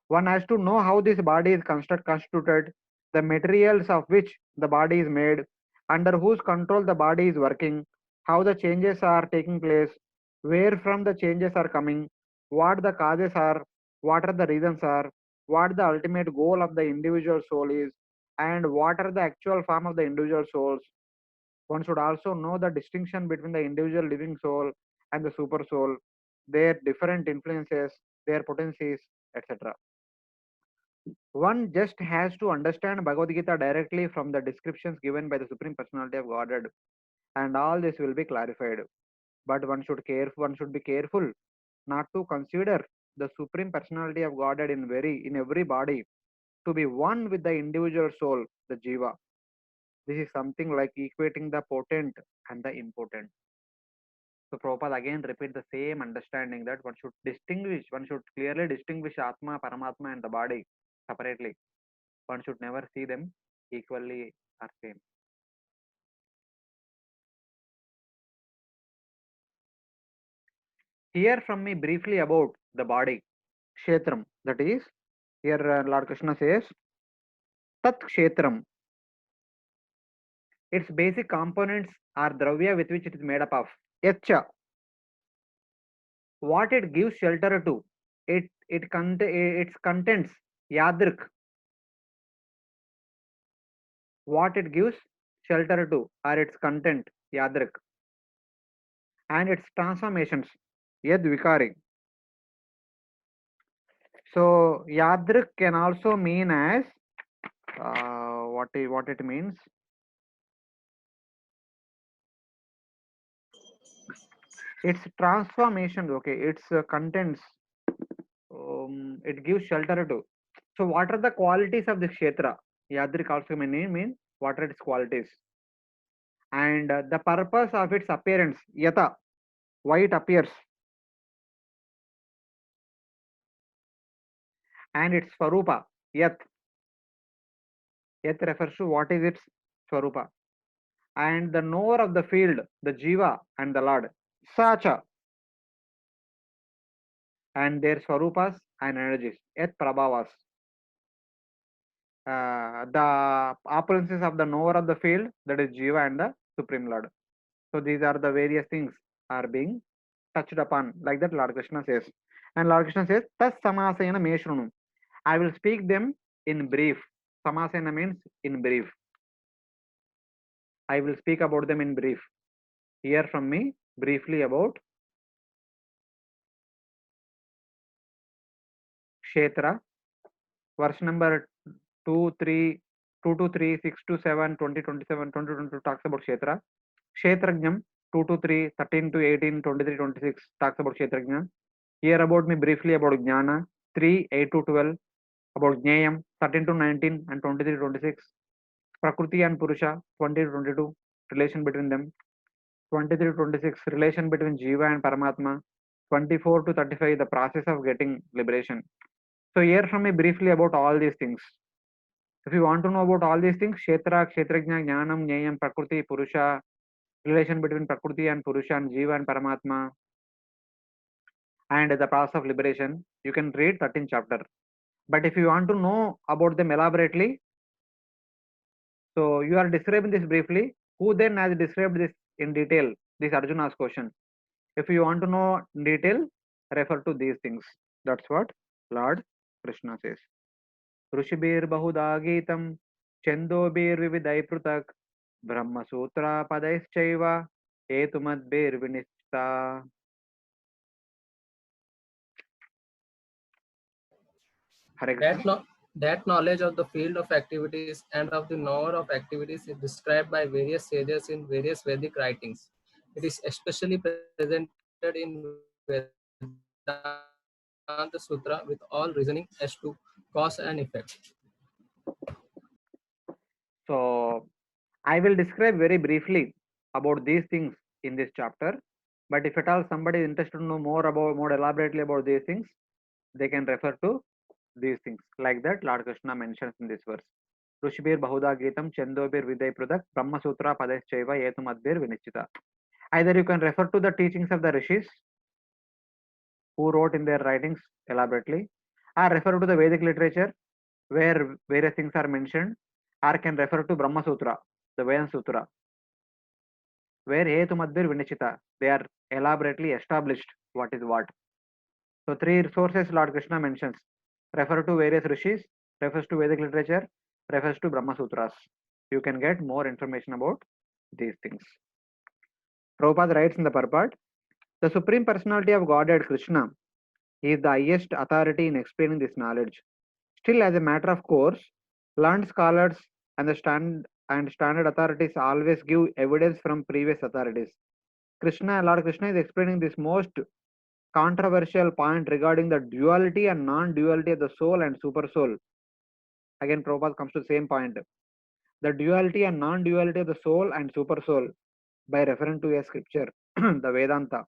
One has to know how this body is constituted, the materials of which the body is made, under whose control the body is working, how the changes are taking place, where from the changes are coming, what the causes are, what are the reasons are, what the ultimate goal of the individual soul is, and what are the actual form of the individual souls. One should also know the distinction between the individual living soul and the super soul, their different influences, their potencies, etc. One just has to understand Bhagavad Gita directly from the descriptions given by the Supreme Personality of Godhead, and all this will be clarified. But one should be careful not to consider the Supreme Personality of Godhead in every body to be one with the individual soul, the Jiva. This is something like equating the potent and the impotent. So Prabhupada again repeat the same understanding that one should clearly distinguish Atma, Paramatma and the body separately. One should never see them equally or same. Hear from me briefly about the body, Kshetram. That is, here Lord Krishna says, Tat Kshetram. Its basic components are Dravya with which it is made up of. Yacha. What it gives shelter to. Its contents, Yadrik. What it gives shelter to are its content, Yadrik. And its transformations, Yad Vikari. So Yadrik can also mean as what it means. Its transformation, okay, its contents, it gives shelter to. So what are the qualities of the Kshetra? Yadrik also mean what are its qualities? And the purpose of its appearance, Yata, why it appears. And its Swarupa, Yat. Yat refers to what is its Swarupa. And the knower of the field, the Jiva and the Lord, Sacha, and their Swarupas and energies, Yat Prabhavas. The opulences of the knower of the field, that is Jiva and the Supreme Lord. So these are the various things are being touched upon, like that Lord Krishna says. And Lord Krishna says, Tas samasena me shrunu. I will speak them in brief. Samasena means in brief. I will speak about them in brief. Hear from me briefly about Kshetra. Verse number 2, 3, 2 to 3, 6 to 7, 20, 27, 20, 22 talks about Kshetra. Kshetrajnam 2 to 3, 13 to 18, 23, 26 talks about Kshetrajna. Hear about me briefly about Jnana. 3, 8 to 12 about Jnayam. 13 to 19 and 23 to 26. Prakriti and Purusha 20 to 22 relation between them. 23 to 26 relation between Jiva and Paramatma. 24 to 35 the process of getting liberation. So hear from me briefly about all these things. If you want to know about all these things, Kshetra, Kshetrajna, Jnanam, Jnayam, Prakriti, Purusha, relation between Prakriti and Purusha and Jiva and Paramatma, and the process of liberation, you can read 13th chapter. But if you want to know about them elaborately, so you are describing this briefly. Who then has described this in detail? This Arjuna's question. If you want to know in detail, refer to these things. That's what Lord Krishna says. Rushibir Bahuda Geetam Chendobir Vividai Prutak Brahma Sutra Padaishchaiva Etumadbir Vinishta. Hare Krishna. That knowledge of the field of activities and of the knower of activities is described by various sages in various Vedic writings. It is especially presented in Vedanta Sutra with all reasoning as to cause and effect. So I will describe very briefly about these things in this chapter. But if at all somebody is interested to know more elaborately about these things, they can refer to these things. Like that, Lord Krishna mentions in this verse. Rushibir Bahuda Geetam Chendobir Viday Pradak Brahma Sutra Padaschaiva Etumadbir Vinichita. Either you can refer to the teachings of the rishis who wrote in their writings elaborately, or refer to the Vedic literature where various things are mentioned, or can refer to Brahma Sutra, the Vedanta Sutra, where Hetumadbir Vinichita, they are elaborately established what is what. So three sources Lord Krishna mentions. Refer to various rishis, refers to Vedic literature, refers to Brahma Sutras. You can get more information about these things. Prabhupada writes in the purport, the Supreme Personality of Godhead Krishna is the highest authority in explaining this knowledge. Still, as a matter of course, learned scholars and the standard authorities always give evidence from previous authorities. Lord Krishna is explaining this most controversial point regarding the duality and non-duality of the soul and super soul. Again, Prabhupada comes to the same point. The duality and non-duality of the soul and super soul by referring to a scripture, the Vedanta,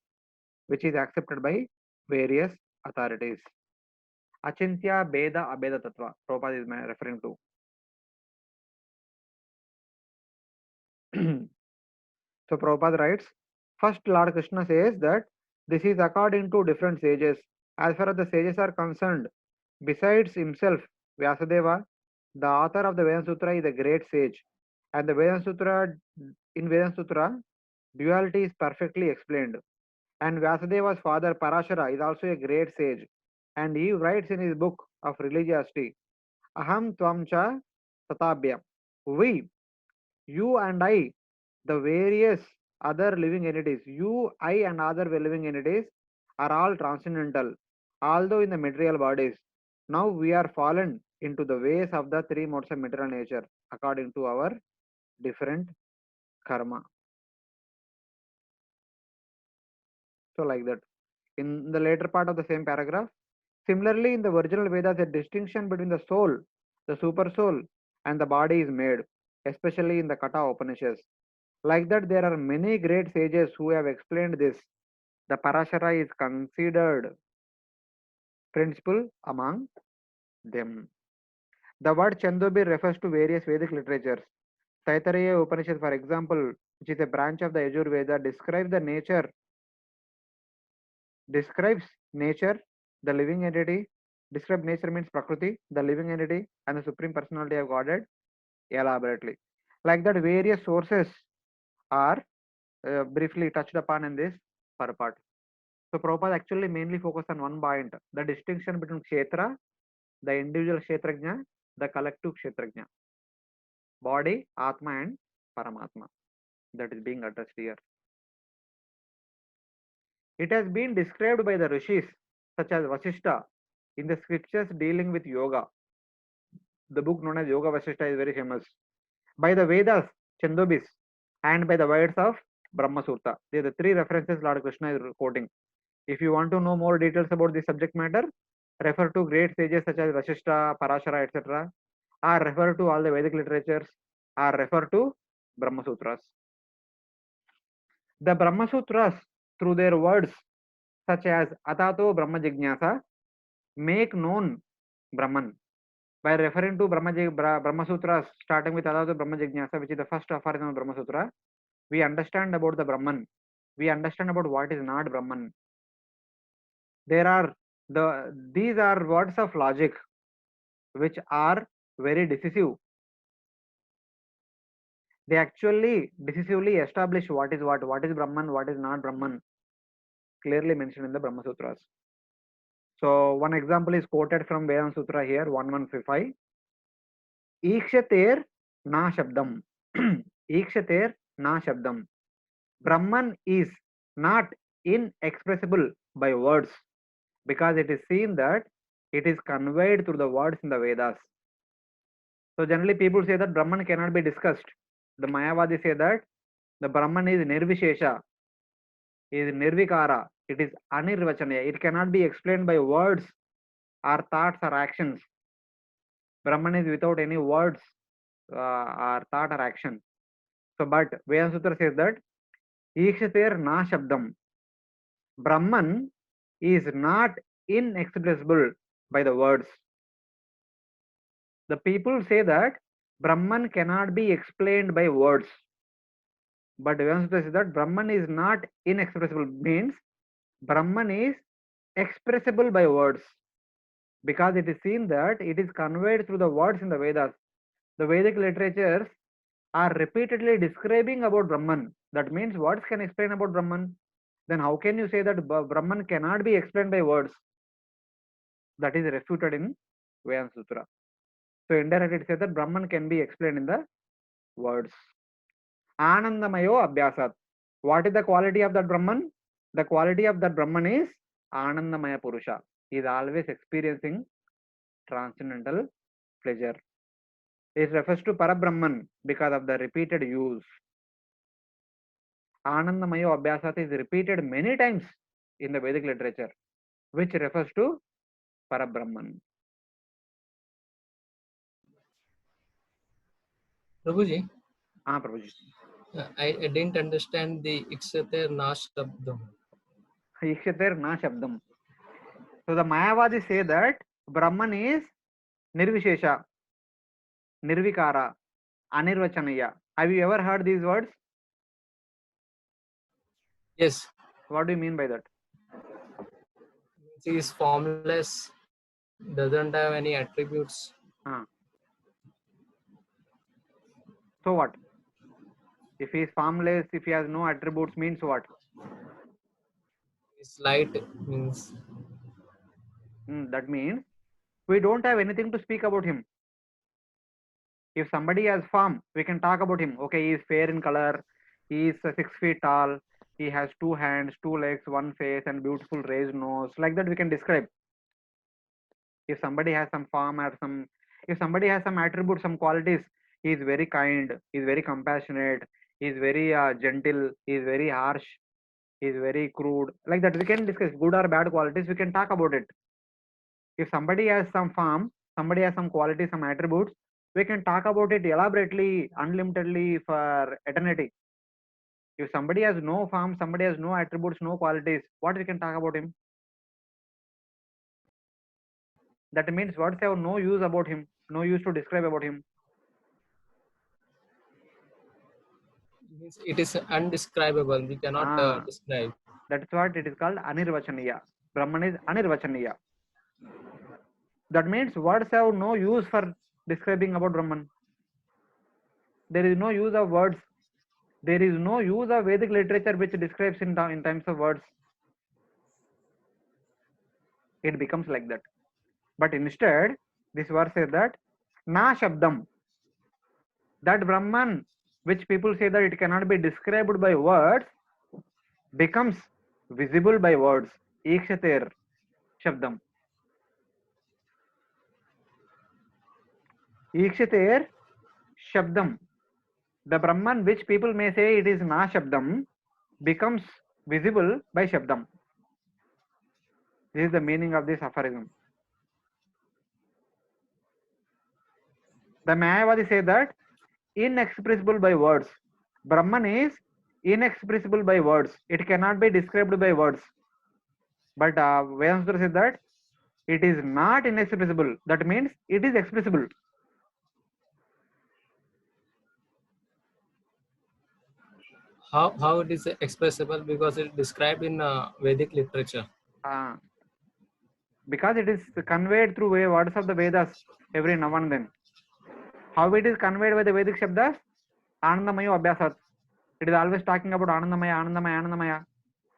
which is accepted by various authorities. Achintya Beda Abeda Tattva, Prabhupada is referring to. So Prabhupada writes, first Lord Krishna says that this is according to different sages. As far as the sages are concerned, besides himself, Vyasadeva, the author of the Vedanta Sutra is a great sage. And the Vedanta Sutra, duality is perfectly explained. And Vyasadeva's father Parashara is also a great sage. And he writes in his book of religiosity, Aham Twamcha Tatabhya. We, you and I, the various other living entities, you, I, and other living entities are all transcendental, although in the material bodies. Now we are fallen into the ways of the three modes of material nature according to our different karma. So, like that. In the later part of the same paragraph, similarly, in the original Vedas, a distinction between the soul, the super soul, and the body is made, especially in the Kata Upanishads. Like that, there are many great sages who have explained this. The Parashara is considered principal among them. The word Chandobir refers to various Vedic literatures. Taittiriya Upanishad, for example, which is a branch of the Yajurveda, describes nature, the living entity. Describe nature means Prakriti, the living entity, and the supreme personality of Godhead elaborately. Like that, various sources are briefly touched upon in this purport. So Prabhupada actually mainly focused on one point, the distinction between Kshetra, the individual Kshetrajna, the collective Kshetrajna, body, Atma and Paramatma, that is being addressed here. It has been described by the rishis such as Vasishta in the scriptures dealing with yoga. The book known as Yoga Vasishta is very famous. By the Vedas, Chandobis, and by the words of Brahma Sutta. These are the three references Lord Krishna is quoting. If you want to know more details about this subject matter, refer to great sages such as Vasishta, Parashara, etc., or refer to all the Vedic literatures, or refer to Brahma Sutras. The Brahma Sutras, through their words such as Atato Brahma Jignasa, make known Brahman. By referring to Brahma Sutras, starting with Atato Brahma Jignasa, which is the first aphorism of Brahma Sutra, we understand about the Brahman. We understand about what is not Brahman. These are words of logic which are very decisive. They actually decisively establish what is Brahman, what is not Brahman, clearly mentioned in the Brahma Sutras. So one example is quoted from Vedanta Sutra here, 1155. Ikshater na shabdam. Ikshater na shabdam. Brahman is not inexpressible by words, because it is seen that it is conveyed through the words in the Vedas. So generally people say that Brahman cannot be discussed. The Mayavadi say that the Brahman is Nirvishesha, is Nirvikara, it is Anirvachanaya. It cannot be explained by words or thoughts or actions. Brahman is without any words or thought or action. So but Vedanta Sutra says that Ikshater na shabdam. Brahman is not inexpressible by the words. The people say that Brahman cannot be explained by words. But Vedanta Sutra says that Brahman is not inexpressible, means Brahman is expressible by words, because it is seen that it is conveyed through the words in the Vedas. The Vedic literatures are repeatedly describing about Brahman. That means words can explain about Brahman. Then how can you say that Brahman cannot be explained by words? That is refuted in Vedanta Sutra. So indirectly it says that Brahman can be explained in the words. Anandamayo Abhyasat. What is the quality of that Brahman? The quality of that Brahman is Anandamaya Purusha. He is always experiencing transcendental pleasure. It refers to Parabrahman because of the repeated use. Anandamayo Abhyasat is repeated many times in the Vedic literature, which refers to Parabrahman. Prabhuji, Prabhuji. I didn't understand the Ikshater na shabdam. Ikshater na shabdam. So the Mayavadi say that Brahman is Nirvishesha, Nirvikara, Anirvachanaya. Have you ever heard these words? Yes. What do you mean by that? He is formless, doesn't have any attributes. So what? If he is formless, if he has no attributes, means what? His light means. That means we don't have anything to speak about him. If somebody has form, we can talk about him. Okay, he is fair in color, he is 6 feet tall, he has 2 hands, 2 legs, 1 face, and beautiful raised nose. Like that we can describe. If somebody has some form or if somebody has some attributes, some qualities, he is very kind, he is very compassionate, he is very gentle, he is very harsh, he is very crude. Like that we can discuss good or bad qualities, we can talk about it. If somebody has some form, somebody has some qualities, some attributes, we can talk about it elaborately, unlimitedly for eternity. If somebody has no form, somebody has no attributes, no qualities, what we can talk about him? That means words have no use about him. No use to describe about him. Means it is undescribable. We cannot describe. That's what it is called anirvachaniya. Brahman is anirvachaniya. That means words have no use for describing about Brahman. There is no use of words. There is no use of Vedic literature which describes in terms of words. It becomes like that. But instead, this verse says that na shabdam. That Brahman, which people say that it cannot be described by words, becomes visible by words. Ikshater shabdam. Ikshater shabdam. The Brahman, which people may say it is na shabdam, becomes visible by shabdam. This is the meaning of this aphorism. The Mayavadi say that inexpressible by words. Brahman is inexpressible by words. It cannot be described by words. But Vedanta says that it is not inexpressible. That means it is expressible. How it is expressible? Because it is described in Vedic literature. Because it is conveyed through words of the Vedas every now and then. How it is conveyed by the Vedic Shabdas? Anandamaya Abhyasat. It is always talking about Anandamaya, Anandamaya, Anandamaya.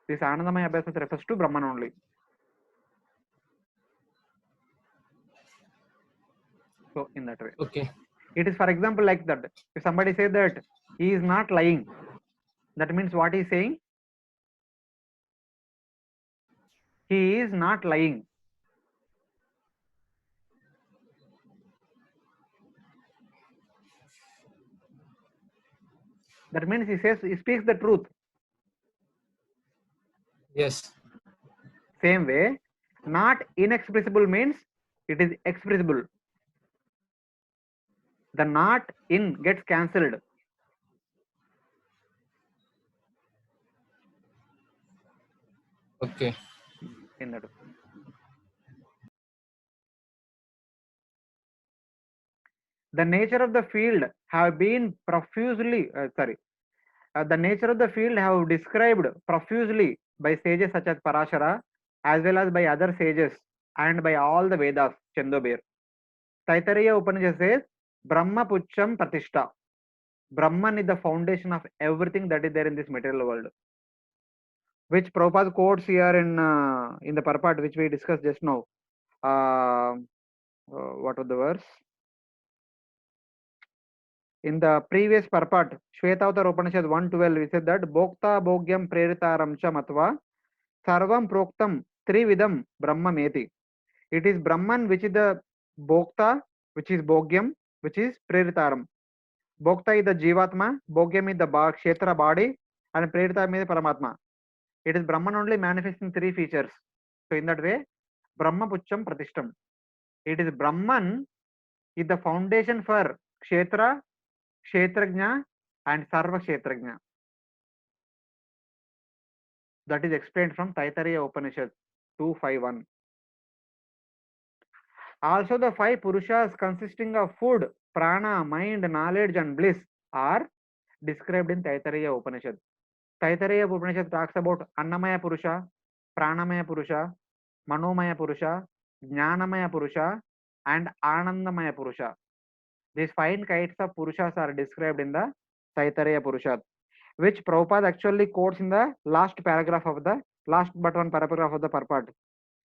This Anandamaya Abhyasat refers to Brahman only. So, in that way. Okay. It is, for example, like that. If somebody says that he is not lying, that means what he is saying? He is not lying. That means he speaks the truth. Yes. Same way, not inexpressible means it is expressible. The not in gets cancelled. Okay. In that. The nature of the field have been profusely, the nature of the field have described profusely by sages such as Parashara, as well as by other sages and by all the Vedas, Chandobir. Taittiriya Upanishad says, Brahma Pucham Pratishta. Brahman is the foundation of everything that is there in this material world. Which Prabhupada quotes here in the purport which we discussed just now. What was the verse? In the previous purport, Shvetavatar Upanishad 1:12, we said that Bhokta Bhogyam Preritaram cha matva Sarvam Proktam Trividam Brahma Meti. It is Brahman which is the Bhokta, which is Bhogyam, which is Preritaram. Bhokta is the Jivatma, Bhogyam is the Kshetra body, and Preritaram is the Paramatma. It is Brahman only manifesting three features. So in that way, Brahma Pucham Pratishtam. It is Brahman is the foundation for Kshetra, Kshetrajna, and Sarva Kshetrajna. That is explained from Taittiriya Upanishad 2:5:1. Also, the five Purushas consisting of food, prana, mind, knowledge, and bliss are described in Taittiriya Upanishad. Taittiriya Upanishad talks about Annamaya Purusha, Pranamaya Purusha, Manomaya Purusha, Jnanamaya Purusha, and Anandamaya Purusha. These five kinds of Purushas are described in the Taittiriya Upanishad, which Prabhupada actually quotes in the last paragraph of the last but one paragraph of the purport.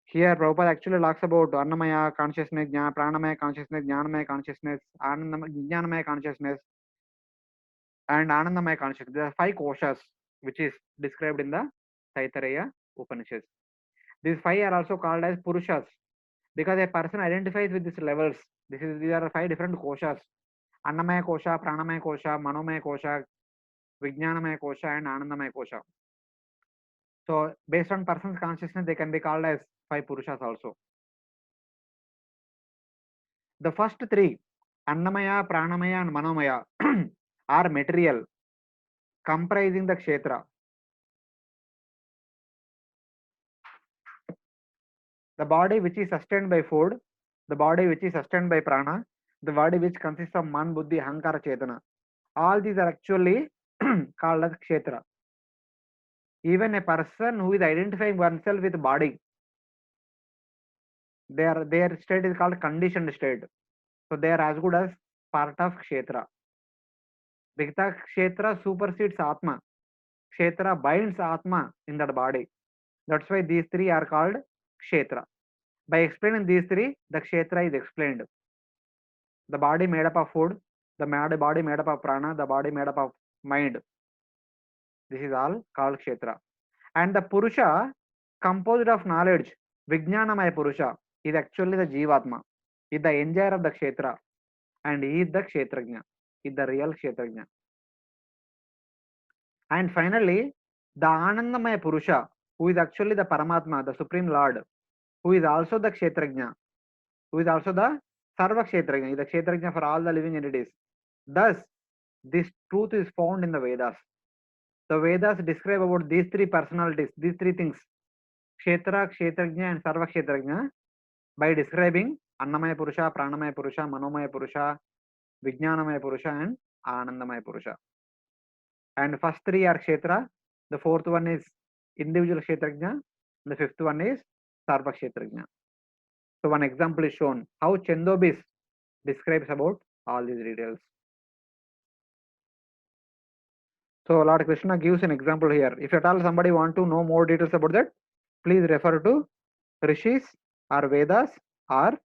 Here, Prabhupada actually talks about Annamaya consciousness, Pranamaya consciousness, Jnanamaya consciousness, Jnanamaya consciousness, and Anandamaya consciousness. There are five koshas which is described in the Taittiriya Upanishads. These five are also called as Purushas because a person identifies with these levels. These are five different koshas: Annamaya kosha, Pranamaya kosha, Manomaya kosha, Vijnanamaya kosha, and Anandamaya kosha. So, based on person's consciousness, they can be called as five Purushas also. The first three, Annamaya, Pranamaya, and Manomaya, are material, comprising the Kshetra. The body which is sustained by food, the body which is sustained by prana, the body which consists of man, buddhi, ahankara, chetana. All these are actually called as kshetra. Even a person who is identifying oneself with body, their state is called conditioned state. So they are as good as part of kshetra. Because kshetra supersedes atma. Kshetra binds atma in that body. That's why these three are called kshetra. By explaining these three, the kshetra is explained. The body made up of food, the body made up of prana, the body made up of mind. This is all called kshetra. And the purusha composed of knowledge, vijnanamaya purusha, is actually the jivatma, is the enjoyer of the kshetra, and he is the kshetrajna, is the real kshetrajna. And finally, the anandamaya purusha, who is actually the paramatma, the supreme lord, who is also the kshetrajna, who is also the sarva kshetrajna, is the kshetrajna for all the living entities. Thus, this truth is found in the Vedas. The Vedas describe about these three personalities, these three things, kshetra, kshetrajna, and sarva kshetrajna, by describing annamaya purusha, pranamaya purusha, manomaya purusha, vijnanamaya purusha, and anandamaya purusha. And first three are kshetra, the fourth one is individual kshetrajna, and the fifth one is sarva kshetrajna. So one example is shown how Chandobis describes about all these details. So Lord Krishna gives an example here. If at all somebody want to know more details about that, please refer to Rishis or Vedas or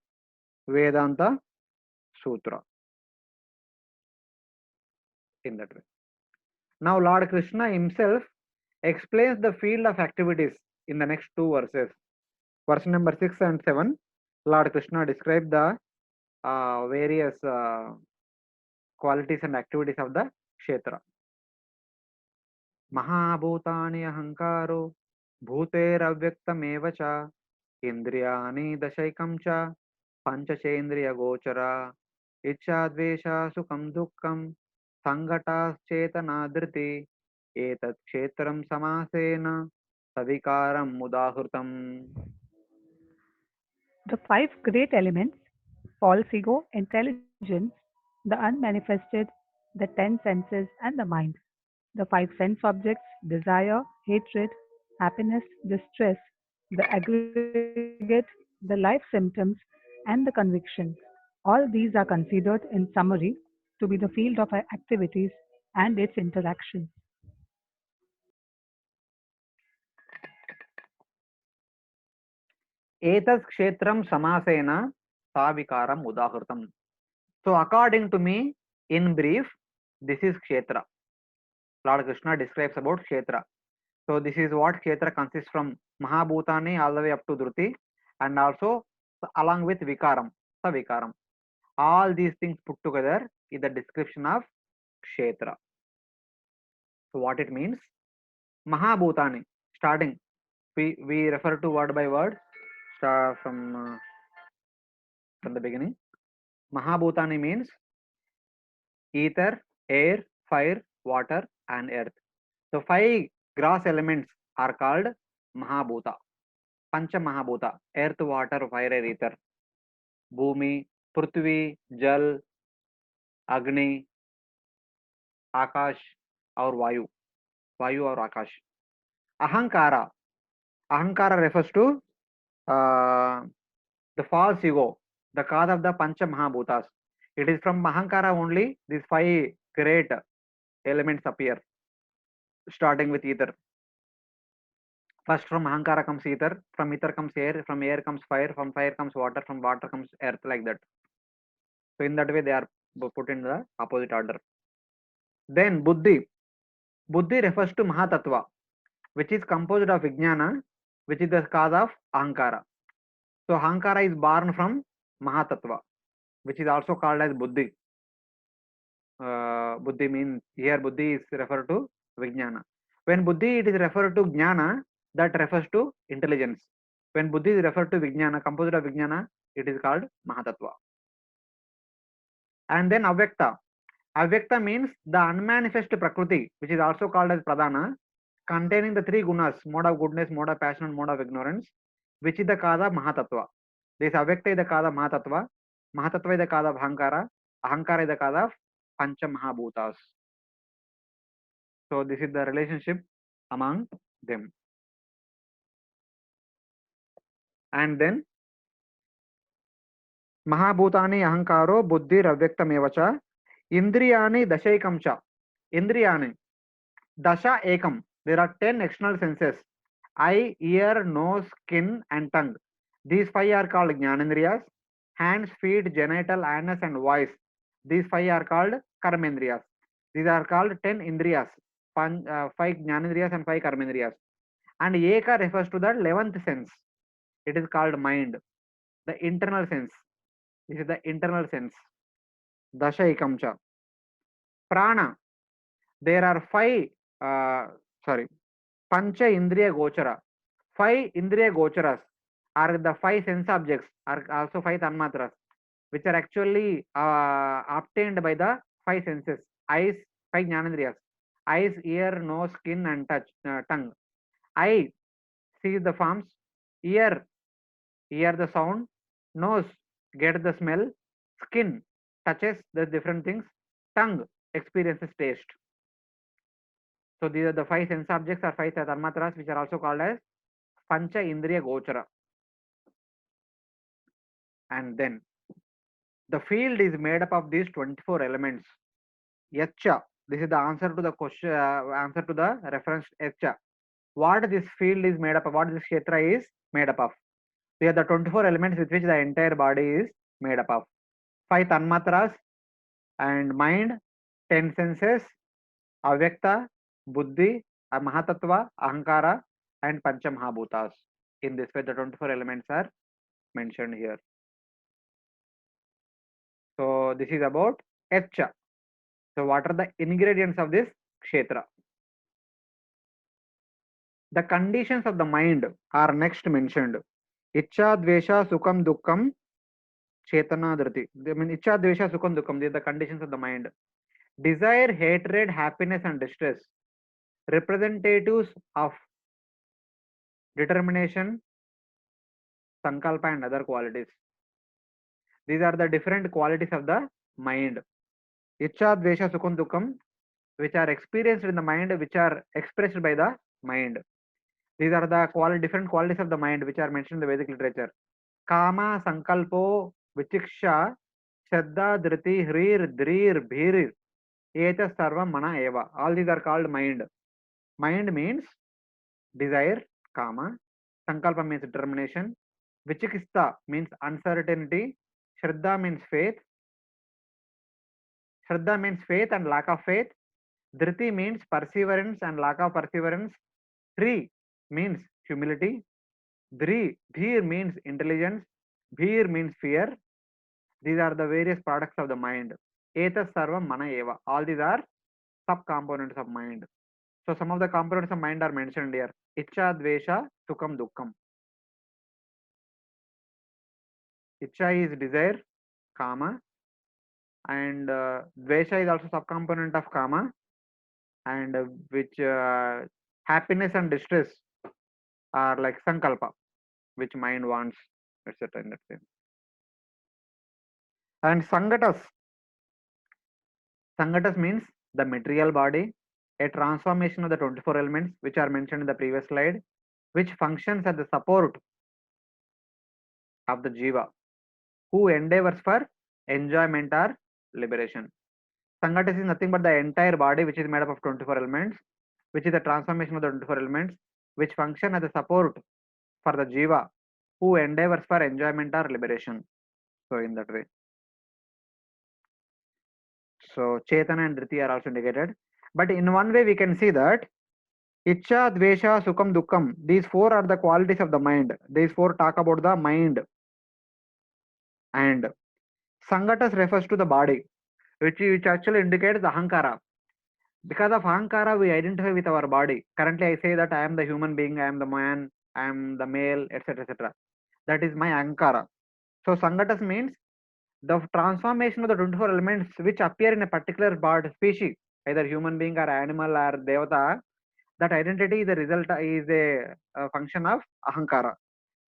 Vedanta Sutra. In that way. Now Lord Krishna himself explains the field of activities in the next two verses. Verse number 6 and 7, Lord Krishna described the various qualities and activities of the kshetra. Mahabhutani ahankaro bhuteravyaktameva cha indriyani dashaikam cha panchachendriya gochara ichcha dvesha sukham dukkham sangatas chetanadriti etat kshetram samasena savikaram mudahrutam. The five great elements, false ego, intelligence, the unmanifested, the 10 senses, and the mind. The five sense objects, desire, hatred, happiness, distress, the aggregate, the life symptoms, and the conviction. All these are considered in summary to be the field of our activities and its interactions. Etas kshetram samasena savikaram udahrutam. So according to me, in brief, this is kshetra. Lord Krishna describes about kshetra. So this is what kshetra consists from Mahabhutani all the way up to Dhruti, and also along with Vikaram, Savikaram. All these things put together is the description of kshetra. So what it means? Mahabhutani, starting, we refer to word by word, start from the beginning. Mahabhutani means ether, air, fire, water, and earth. So five gross elements are called Mahabhuta. Pancha Mahabhuta, earth, water, fire, air, ether. Bhumi, Prithvi, Jal, Agni, Akash or Vayu. Vayu or Akash. Ahankara. Ahankara refers to the false ego, the cause of the Pancha Mahabhutas. It is from Ahankara only these five great elements appear, starting with ether. First from Ahankara comes ether, from ether comes air, from air comes fire, from fire comes water, from water comes earth, like that. So in that way they are put in the opposite order. Then Buddhi. Buddhi refers to Mahatattva, which is composed of Vijnana, which is the cause of Ahankara. So Ahankara is born from Mahatattva, which is also called as Buddhi. Buddhi means, here Buddhi is referred to Vijnana. When Buddhi it is referred to Jnana, that refers to intelligence. When Buddhi is referred to Vijnana, composed of Vijnana, it is called Mahatattva. And then Avyakta. Avyakta means the unmanifest Prakriti, which is also called as Pradhana, containing the three gunas, mode of goodness, mode of passion, and mode of ignorance, which is the cause of Mahatattva. This Avyakta is the cause of Mahatattva. Mahatatva is the cause of Ahankara. Ahankara is the cause of Pancha Mahabhutas. So this is the relationship among them. And then Mahabhutani Ahankaro Buddhi Ravyaktamevacha Indriyani Dashaikamcha. Indriyani Dasha Ekam. There are 10 external senses: eye, ear, nose, skin, and tongue. These 5 are called Jnanendriyas. Hands, feet, genital, anus, and voice. These 5 are called Karmendriyas. These are called 10 Indriyas. 5 Jnanendriyas and 5 Karmendriyas. And Eka refers to the 11th sense. It is called mind, the internal sense. This is the internal sense. Dasha Ekamcha. Prana. There are 5, Pancha Indriya Gochara. 5 Indriya Gocharas are the 5 sense objects, are also 5 Tanmatras, which are actually obtained by the 5 senses. Eyes, 5 Jnanendriyas. Eyes, ear, nose, skin, and tongue. Eye sees the forms. Ear, hear the sound. Nose, get the smell. Skin, touches the different things. Tongue, experiences taste. So these are the 5 sense objects or 5 Tanmatras, which are also called as Pancha Indriya Gochara. And then the field is made up of these 24 elements. Yacha. This is the answer to the question, answer to the reference Yacha. What this field is made up of, what this kshetra is made up of. We have the 24 elements with which the entire body is made up of. 5 Tanmatras and mind, 10 senses, Avyakta, Buddhi, Mahatattva, Ahankara, and Pancha Mahabhutas. In this way, the 24 elements are mentioned here. So this is about Yacha. So what are the ingredients of this kshetra? The conditions of the mind are next mentioned. Icha, Dvesha, Sukham, Dukkham, Chetana, Dhriti. I mean, Icha, Dvesha, Sukham, Dukkham. These are the conditions of the mind. Desire, hatred, happiness, and distress. Representatives of determination, sankalpa, and other qualities. These are the different qualities of the mind. Icha, Dvesha, Sukham, Dukkham, which are experienced in the mind, which are expressed by the mind. These are the different qualities of the mind which are mentioned in the Vedic literature. Kama, Sankalpo, Vichiksha, Shraddha, Dhriti, Hrir, Dhrir, Bhirir, Eta Sarvam Mana Eva. All these are called mind. Mind means desire, Kama. Sankalpa means determination. Vichikista means uncertainty. Shraddha means faith. Shraddha means faith and lack of faith. Dhriti means perseverance and lack of perseverance. Hri means humility. Dhir means intelligence. Bhir means fear. These are the various products of the mind. Etas sarvam mana eva. All these are sub-components of mind. So some of the components of mind are mentioned here. Icha, Dvesha, Sukham, Dukkham. Icha is desire, Kama. And Dvesha is also sub-component of Kama. And which happiness and distress are like Sankalpa, which mind wants, etc. in that sense. And Sangatas. Sangatas means the material body, a transformation of the 24 elements which are mentioned in the previous slide, which functions as the support of the jiva, who endeavors for enjoyment or liberation. Sangatas is nothing but the entire body which is made up of 24 elements, which is the transformation of the 24 elements, which function as a support for the jiva, who endeavors for enjoyment or liberation. So in that way. So Chetana and Dhriti are also indicated. But in one way we can see that Icha, Dvesha, Sukham, Dukkham, these 4 are the qualities of the mind. These 4 talk about the mind. And Sangatas refers to the body, which actually indicates the Ahankara. Because of Ahankara, we identify with our body. Currently, I say that I am the human being, I am the man, I am the male, etc. etc. That is my Ahankara. So Sangatas means the transformation of the 24 elements which appear in a particular bird species, either human being or animal or devata. That identity is a result, is a function of Ahankara.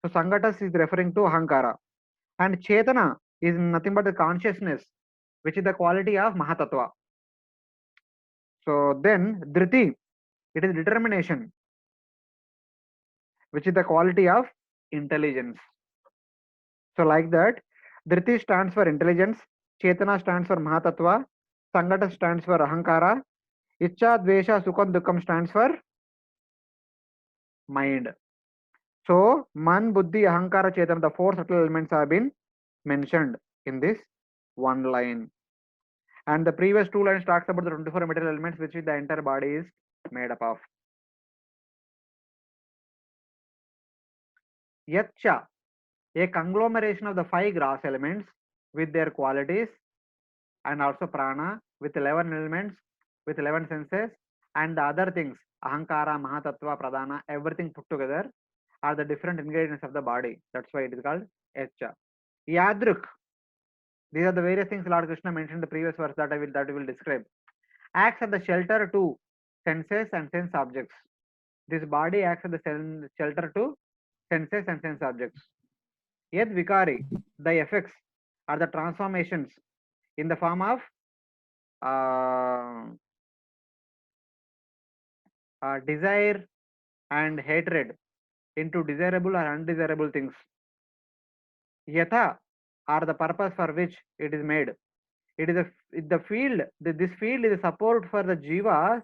So Sangatas is referring to Ahankara. And Chetana is nothing but the consciousness, which is the quality of Mahatattva. So then Dhriti, it is determination, which is the quality of intelligence. So like that, Dhriti stands for intelligence, Chetana stands for Mahatattva, Sangata stands for Ahankara, Icha, Dvesha, Sukham, Dukkham stands for mind. So Man, Buddhi, Ahankara, Chetana, the four subtle elements have been mentioned in this one line. And the previous two lines talks about the 24 material elements which the entire body is made up of. Yatcha, a conglomeration of the 5 gross elements with their qualities, and also prana with 11 elements, with 11 senses, and the other things, ahankara, mahatattva, pradhana, everything put together are the different ingredients of the body. That's why it is called Yatcha. Yadruk, these are the various things Lord Krishna mentioned in the previous verse that I will describe. Acts as the shelter to senses and sense objects. This body acts as the shelter to senses and sense objects. Yet vikari, the effects are the transformations in the form of desire and hatred into desirable or undesirable things. Yatha are the purpose for which it is made. It is the field. This field is a support for the jiva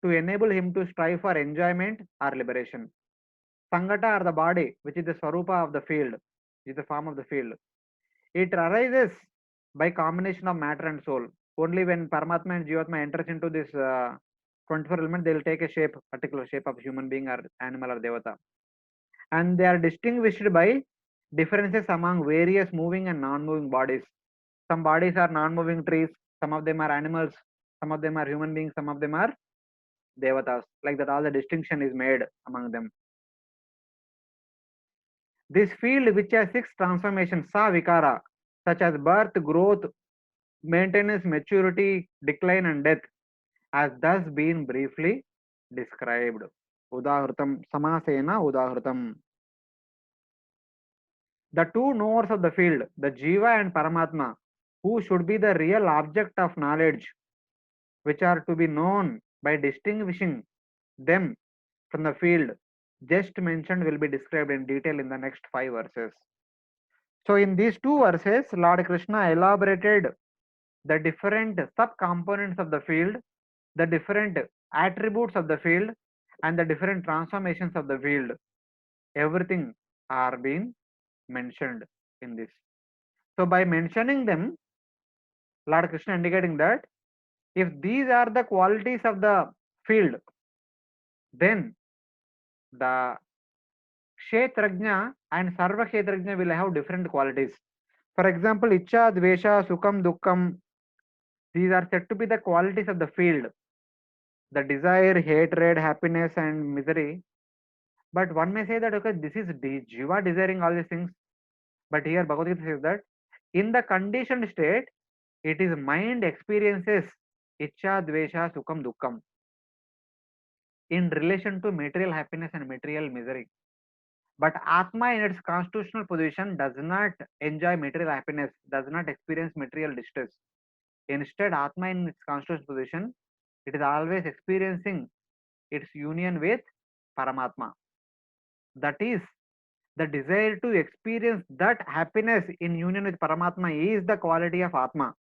to enable him to strive for enjoyment or liberation. Sangata are the body, which is the swarupa of the field, is the form of the field. It arises by combination of matter and soul. Only when Paramatma and Jivatma enters into this 24 element, they will take a shape, particular shape of human being or animal or devata. And they are distinguished by differences among various moving and non-moving bodies. Some bodies are non-moving trees, some of them are animals, some of them are human beings, some of them are devatas. Like that, all the distinction is made among them. This field, which has 6 transformations, sa vikara, such as birth, growth, maintenance, maturity, decline, and death, has thus been briefly described. Udahrutam, samasena udahrutam. The two knowers of the field, the Jiva and Paramatma, who should be the real object of knowledge, which are to be known by distinguishing them from the field just mentioned, will be described in detail in the next 5 verses. So in these 2 verses, Lord Krishna elaborated the different sub-components of the field, the different attributes of the field, and the different transformations of the field. Everything are being mentioned in this. So by mentioning them, Lord Krishna indicating that if these are the qualities of the field, then the Kshetrajna and Sarva Kshetrajna will have different qualities. For example, Icha, Dvesha, Sukham, Dukkham, these are said to be the qualities of the field. The desire, hatred, happiness, and misery. But one may say that, okay, this is Jiva desiring all these things. But here Bhagavad Gita says that in the conditioned state, it is mind experiences Icha, Dvesha, Sukham, Dukkham in relation to material happiness and material misery. But Atma in its constitutional position does not enjoy material happiness, does not experience material distress. Instead, Atma in its constitutional position, it is always experiencing its union with Paramatma. That is, the desire to experience that happiness in union with Paramatma is the quality of Atma.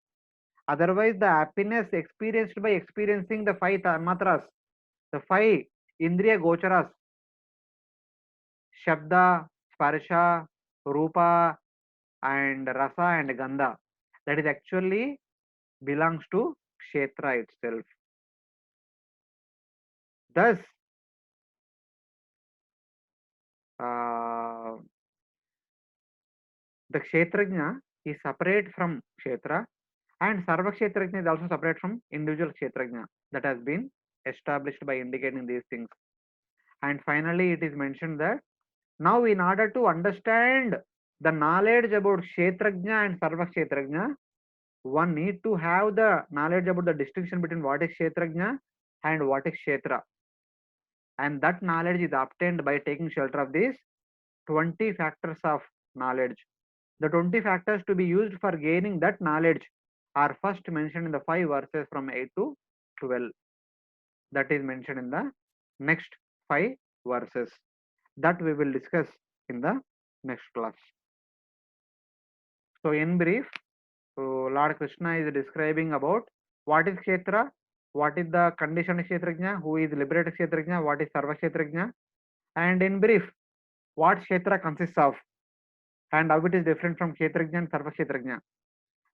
Otherwise, the happiness experienced by experiencing the 5 tanmatras, the 5 Indriya Gocharas, Shabda, Sparsha, Rupa, and Rasa and Gandha, that is actually belongs to Kshetra itself. Thus, the Kshetrajna is separate from Kshetra, and Sarva Kshetrajna is also separate from individual Kshetrajna. That has been established by indicating these things. And finally, it is mentioned that now in order to understand the knowledge about Kshetrajna and Sarva Kshetrajna, one need to have the knowledge about the distinction between what is Kshetrajna and what is Kshetra. And that knowledge is obtained by taking shelter of these 20 factors of knowledge. The 20 factors to be used for gaining that knowledge are first mentioned in the 5 verses from 8 to 12. That is mentioned in the next 5 verses that we will discuss in the next class. So in brief, Lord Krishna is describing about what is Kshetra, what is the conditioned Kshetrajna, who is liberated Kshetrajna, what is Sarva Kshetrajna, and in brief, what Kshetra consists of and how it is different from Kshetrajna and Sarva Kshetrajna.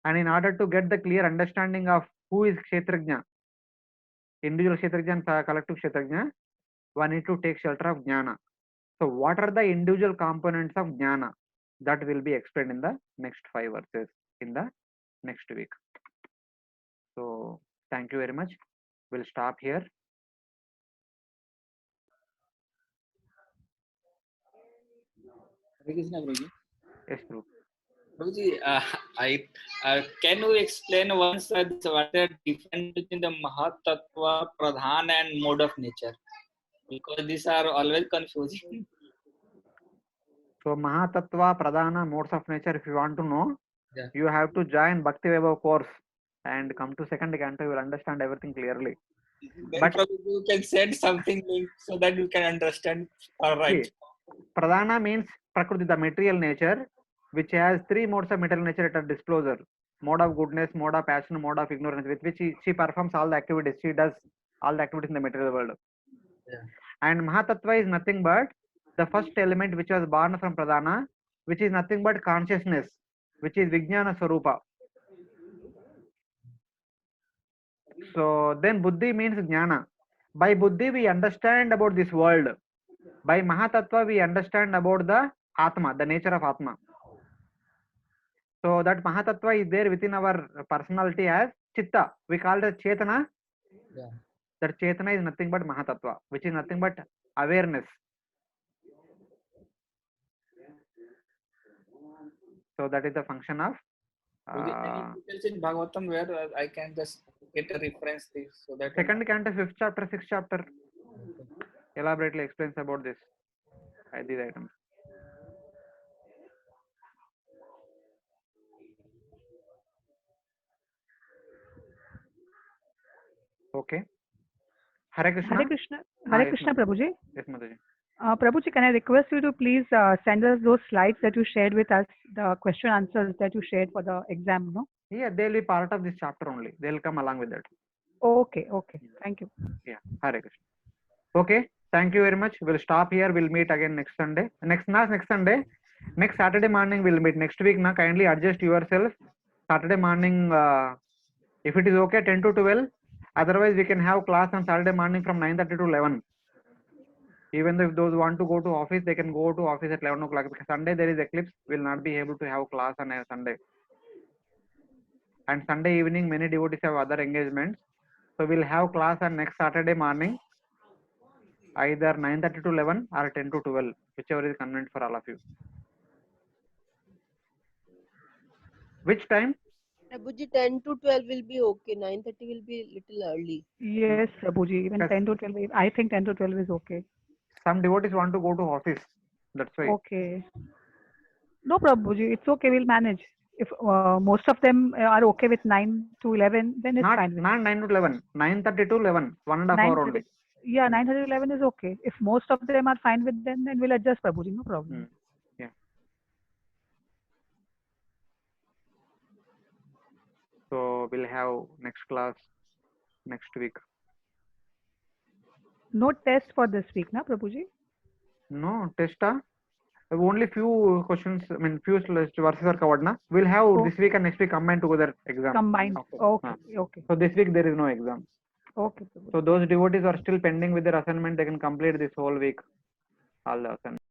And in order to get the clear understanding of who is Kshetrajna, individual Kshetrajna and collective Kshetrajna, one need to take shelter of Jnana. So what are the individual components of Jnana? That will be explained in the next 5 verses in the next week. So thank you very much. We'll stop here. Hare Krishna, Guruji. Yes, Dhruv. Guruji, can you explain once what the difference between the Mahatattva, Pradhan and mode of nature? Because these are always confusing. So Mahatattva, Pradhana, modes of nature, if you want to know, Yeah. you have to join Bhakti Vaibhav course and come to second canto, you will understand everything clearly. Then But- probably you can send something link so that you can understand. All right. See, Pradhana means Prakriti, the material nature, which has 3 modes of material nature at her disclosure. Mode of goodness, mode of passion, mode of ignorance, with which she performs all the activities. She does all the activities in the material world. Yeah. And Mahatattva is nothing but the first element which was born from Pradhana, which is nothing but consciousness, which is Vijnana Swarupa. So then Buddhi means Jnana. By Buddhi we understand about this world. By Mahatattva we understand about the Atma, the nature of Atma. So that Mahatattva is there within our personality as Chitta. We call it Chetana. Yeah. That Chetana is nothing but Mahatattva, which is nothing but awareness. So that is the function of Guruji, any details in Bhagavatam where I can just get a reference this so that second canto, 5th chapter, 6th chapter elaborately explains about this. These items. Okay. Hare Krishna. Hare Krishna, Ah, Hare yes, Krishna, ma'am. Prabhuji. Yes, Mataji. Prabhuji, can I request you to please send us those slides that you shared with us, the question answers that you shared for the exam, no? Yeah, they'll be part of this chapter only. They'll come along with that. Okay, okay. Thank you. Yeah. Hare Krishna. Okay. Thank you very much. We'll stop here. We'll meet again next Sunday. Not next Sunday. Next Saturday morning we'll meet. Next week, na kindly adjust yourself. Saturday morning, if it is okay, 10 to 12. Otherwise, we can have class on Saturday morning from 9:30 to 11. Even though if those want to go to office, they can go to office at 11 o'clock. Because Sunday there is eclipse. We'll not be able to have class on a Sunday. And Sunday evening, many devotees have other engagements. So we'll have class on next Saturday morning, either 9:30 to 11 or 10 to 12, whichever is convenient for all of you. Which time? Prabhuji, 10 to 12 will be okay. 9:30 will be little early. Yes, Prabhuji, even Yes. 10 to 12, I think 10 to 12 is okay. Some devotees want to go to office. That's why. Okay. No, Prabhuji, it's okay, we'll manage. If most of them are okay with 9 to 11, then it's Not fine. with me. 9 to 11. 9:30 to 11. 1.5 9 hour to- only. Yeah, 9 to 11 is okay. If most of them are fine with them, then we'll adjust, Prabhuji, no problem. Hmm. Yeah. So we'll have next class next week. No test for this week, na, Prabhuji? No test. Only few questions. I mean, few verses are covered. Na. We'll have Oh. this week and next week combined together exam. Combined. Okay, okay, So this week there is no exam. okay, Prabhuji. So those devotees are still pending with their assignment. They can complete this whole week. All the assignments.